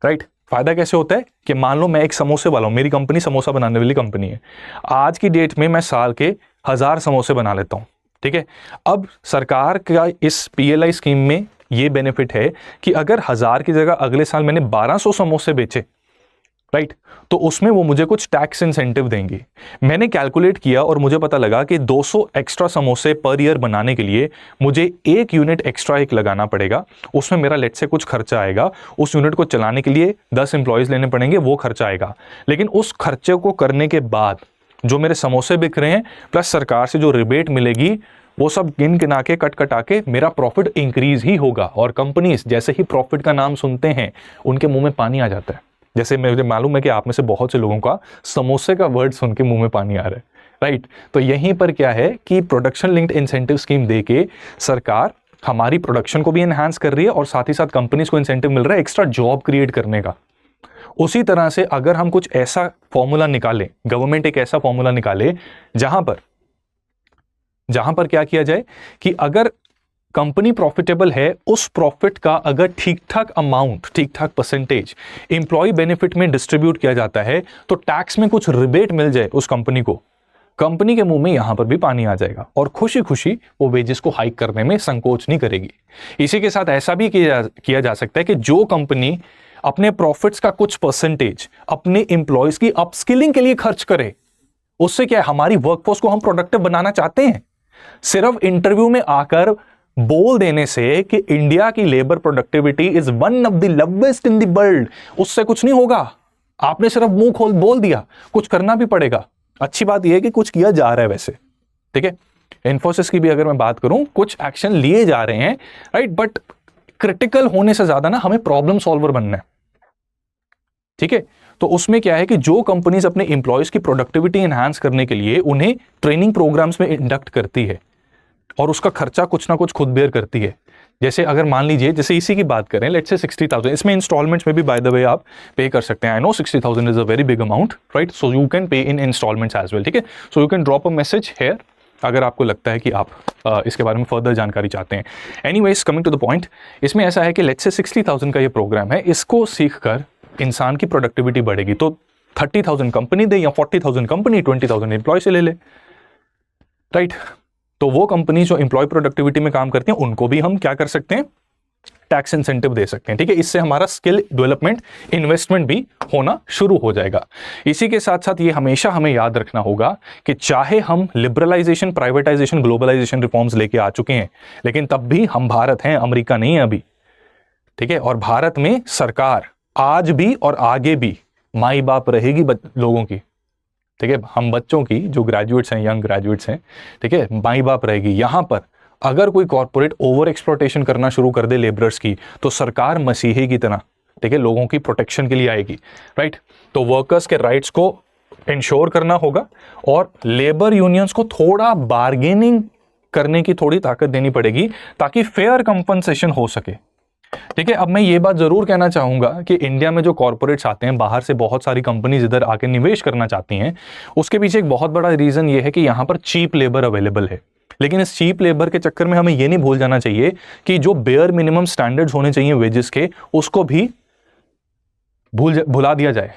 राइट। फायदा कैसे होता है कि मान लो मैं एक समोसे वाला हूं, मेरी कंपनी समोसा बनाने वाली कंपनी है, आज की डेट में मैं साल के 1000 समोसे बना लेता हूं, ठीक है। अब सरकार का इस PLI स्कीम में ये बेनिफिट है कि अगर 1000 की जगह अगले साल मैंने 1200 समोसे बेचे, राइट, तो उसमें वो मुझे कुछ टैक्स इंसेंटिव देंगे। मैंने कैलकुलेट किया और मुझे पता लगा कि 200 एक्स्ट्रा समोसे पर ईयर बनाने के लिए मुझे 1 यूनिट एक्स्ट्रा एक लगाना पड़ेगा, उसमें मेरा लेट से कुछ खर्चा आएगा, उस यूनिट को चलाने के लिए 10 एम्प्लॉयज लेने पड़ेंगे, वो खर्चा आएगा। लेकिन उस खर्चे को करने के बाद जो मेरे समोसे बिक रहे हैं प्लस सरकार से जो रिबेट मिलेगी, वो सब गिन गिना के कट कटा के मेरा प्रॉफिट इंक्रीज ही होगा। और कंपनीज जैसे ही प्रॉफिट का नाम सुनते हैं उनके मुंह में पानी आ जाता है। जैसे मुझे मालूम है कि आप में से बहुत से लोगों का समोसे का वर्ड सुन के मुंह में पानी आ रहा है, राइट। तो यहीं पर क्या है कि प्रोडक्शन लिंक्ड इंसेंटिव स्कीम देके सरकार हमारी प्रोडक्शन को भी एनहांस कर रही है और साथ ही साथ कंपनीज को इंसेंटिव मिल रहा है एक्स्ट्रा जॉब क्रिएट करने का। उसी तरह से अगर हम कुछ ऐसा फॉर्मूला निकालें, गवर्नमेंट एक ऐसा फॉर्मूला निकाले जहां पर क्या किया जाए कि अगर कंपनी प्रॉफिटेबल है, उस प्रॉफिट का अगर ठीक ठाक अमाउंट, ठीक ठाक परसेंटेज एम्प्लॉय बेनिफिट में डिस्ट्रीब्यूट किया जाता है, तो टैक्स में कुछ रिबेट मिल जाए उस कंपनी को, कंपनी के मुंह में यहां पर भी पानी आ जाएगा और खुशी खुशी वो वेजेस को हाइक करने में संकोच नहीं करेगी। इसी के साथ ऐसा भी किया जा सकता है कि जो कंपनी अपने प्रॉफिट्स का कुछ परसेंटेज अपने एम्प्लॉयज की अपस्किलिंग के लिए खर्च करे, उससे क्या है, हमारी वर्कफोर्स को हम प्रोडक्टिव बनाना चाहते हैं। सिर्फ इंटरव्यू में आकर बोल देने से कि इंडिया की labour productivity is one of the lowest in the world, उससे कुछ नहीं होगा। आपने सिर्फ मुंह खोल बोल दिया, कुछ करना भी पड़ेगा। अच्छी बात यह है कि कुछ किया जा रहा है वैसे, ठीक है। इन्फोसिस की भी अगर मैं बात करूं, कुछ एक्शन लिए जा रहे हैं, राइट, बट क्रिटिकल होने से ज्यादा ना हमें प्रॉब्लम सॉल्वर बनना है, ठीक है। तो उसमें क्या है कि जो कंपनीज अपने एम्प्लॉयज की प्रोडक्टिविटी एनहांस करने के लिए उन्हें ट्रेनिंग प्रोग्राम्स में इंडक्ट करती है और उसका खर्चा कुछ ना कुछ खुद बेयर करती है। जैसे अगर मान लीजिए, जैसे इसी की बात करें, लेट्स से 60,000, इसमें इंस्टॉलमेंट्स में भी बाय द वे आप पे कर सकते हैं। I know 60,000 is a very big amount, right, so you can pay in instalments as well, ठीक है। So you can drop a message here अगर आपको लगता है कि आप इसके बारे में फर्दर जानकारी चाहते हैं। Anyways, coming to the point, इसमें ऐसा है कि लेट्स से 60,000 का ये प्रोग्राम है, इसको सीख कर इंसान की प्रोडक्टिविटी बढ़ेगी, तो 30,000 कंपनी दे या 40,000 कंपनी 20,000 एम्प्लॉय से ले ले, राइट। तो वो कंपनी जो एम्प्लॉय प्रोडक्टिविटी में काम करती हैं उनको भी हम क्या कर सकते हैं, टैक्स इंसेंटिव दे सकते हैं, ठीक है। इससे हमारा स्किल डेवलपमेंट, इन्वेस्टमेंट भी होना शुरू हो जाएगा। इसी के साथ साथ ये हमेशा हमें याद रखना होगा कि चाहे हम लिबरलाइजेशन, प्राइवेटाइजेशन, ग्लोबलाइजेशन रिफॉर्म्स लेके आ चुके हैं, लेकिन तब भी हम भारत हैं, अमेरिका नहीं है अभी, ठीक है। और भारत में सरकार आज भी और आगे भी माई बाप रहेगी लोगों की, ठीक है, हम बच्चों की जो ग्रेजुएट्स हैं, यंग ग्रेजुएट्स हैं, ठीक है, माई बाप रहेगी। यहां पर अगर कोई कॉर्पोरेट ओवर एक्सप्लॉयटेशन करना शुरू कर दे लेबरर्स की, तो सरकार मसीही की तरह, ठीक है, लोगों की प्रोटेक्शन के लिए आएगी, राइट। तो वर्कर्स के राइट्स को इंश्योर करना होगा और लेबर यूनियंस को थोड़ा बार्गेनिंग करने की थोड़ी ताकत देनी पड़ेगी ताकि फेयर कंपनसेशन हो सके, ठीक है। अब मैं ये बात जरूर कहना चाहूंगा कि इंडिया में जो कॉर्पोरेट्स आते हैं, बाहर से बहुत सारी कंपनीज इधर आके निवेश करना चाहती हैं, उसके पीछे एक बहुत बड़ा रीजन ये है कि यहां पर चीप लेबर अवेलेबल है। लेकिन इस चीप लेबर के चक्कर में हमें ये नहीं भूल जाना चाहिए कि जो बेयर मिनिमम स्टैंडर्ड्स होने चाहिए वेजेस के, उसको भी भुला दिया जाए,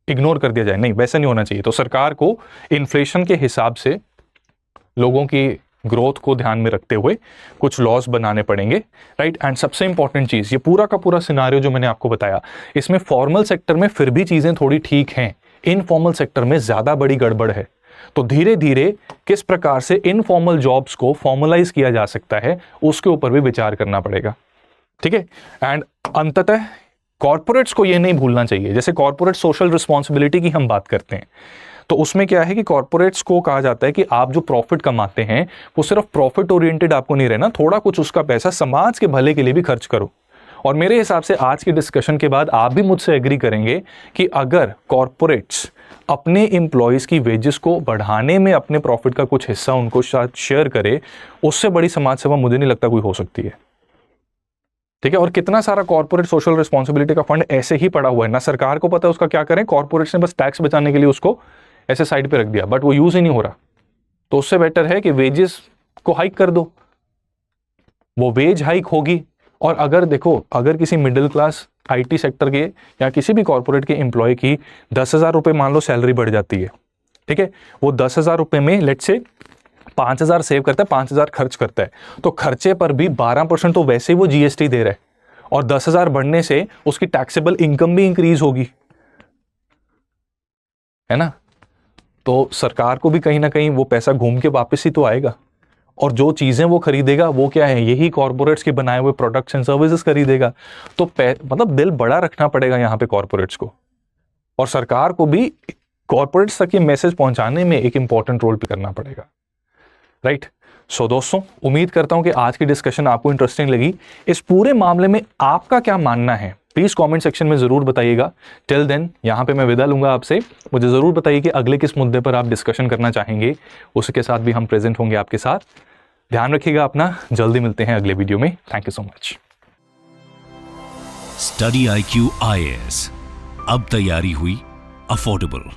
इग्नोर कर दिया जाए। नहीं, वैसा नहीं होना चाहिए। तो सरकार को इन्फ्लेशन के हिसाब से लोगों की ग्रोथ को ध्यान में रखते हुए कुछ लॉस बनाने पड़ेंगे, राइट। एंड सबसे इंपॉर्टेंट चीज, ये पूरा का पूरा सिनारियो जो मैंने आपको बताया, इसमें फॉर्मल सेक्टर में फिर भी चीजें थोड़ी ठीक हैं, इनफॉर्मल सेक्टर में ज्यादा बड़ी गड़बड़ है। तो धीरे धीरे किस प्रकार से इनफॉर्मल जॉब्स को फॉर्मलाइज किया जा सकता है, उसके ऊपर भी विचार करना पड़ेगा, ठीक है। एंड अंततः कॉर्पोरेट्स को यह नहीं भूलना चाहिए, जैसे कॉर्पोरेट सोशल रिस्पॉन्सिबिलिटी की हम बात करते हैं, तो उसमें क्या है कि कॉर्पोरेट्स को कहा जाता है कि आप जो प्रॉफिट कमाते हैं वो सिर्फ प्रॉफिट ओरिएंटेड आपको नहीं रहना, थोड़ा कुछ उसका पैसा समाज के भले के लिए भी खर्च करो। और मेरे हिसाब से आज के डिस्कशन के बाद आप भी मुझसे एग्री करेंगे कि अगर कॉर्पोरेट्स अपने एम्प्लॉयज की वेजेस को बढ़ाने में अपने प्रॉफिट का कुछ हिस्सा उनको साथ शेयर करे, उससे बड़ी समाज सेवा मुझे नहीं लगता कोई हो सकती है, ठीक है। और कितना सारा कॉर्पोरेट सोशल रिस्पॉन्सिबिलिटी का फंड ऐसे ही पड़ा हुआ है, ना सरकार को पता है उसका क्या करें, कॉर्पोरेट्स ने बस टैक्स बचाने के लिए उसको ऐसे साइड पे रख दिया, बट वो यूज ही नहीं हो रहा। तो उससे बेटर है कि वेजेस को हाइक कर दो, वो वेज हाइक होगी। और अगर देखो, अगर किसी मिडिल क्लास आईटी सेक्टर के या किसी भी कॉर्पोरेट के एम्प्लॉय की 10,000 रुपये मान लो सैलरी बढ़ जाती है, ठीक है, वो 10,000 रुपये में लेट से 5,000 सेव करता है, 5,000 खर्च करता है, तो खर्चे पर भी 12% तो वैसे ही वो जीएसटी दे रहा है, और 10,000 बढ़ने से उसकी टैक्सेबल इनकम भी इंक्रीज होगी, है ना। तो सरकार को भी कहीं ना कहीं वो पैसा घूम के वापस ही तो आएगा, और जो चीजें वो खरीदेगा वो क्या है, यही कॉर्पोरेट्स के बनाए हुए प्रोडक्ट्स एंड सर्विसेज खरीदेगा। तो मतलब दिल बड़ा रखना पड़ेगा यहाँ पे कॉर्पोरेट्स को, और सरकार को भी कॉर्पोरेट्स तक ये मैसेज पहुंचाने में एक इंपॉर्टेंट रोल प्ले करना पड़ेगा, राइट। सो दोस्तों, उम्मीद करता हूं कि आज की डिस्कशन आपको इंटरेस्टिंग लगी। इस पूरे मामले में आपका क्या मानना है, प्लीज कमेंट सेक्शन में जरूर बताइएगा। टिल देन यहां पे मैं विदा लूंगा आपसे। मुझे जरूर बताइए कि अगले किस मुद्दे पर आप डिस्कशन करना चाहेंगे, उसके साथ भी हम प्रेजेंट होंगे आपके साथ। ध्यान रखिएगा अपना, जल्दी मिलते हैं अगले वीडियो में। Thank you so much. Study IQ IAS, अब तैयारी हुई अफोर्डेबल।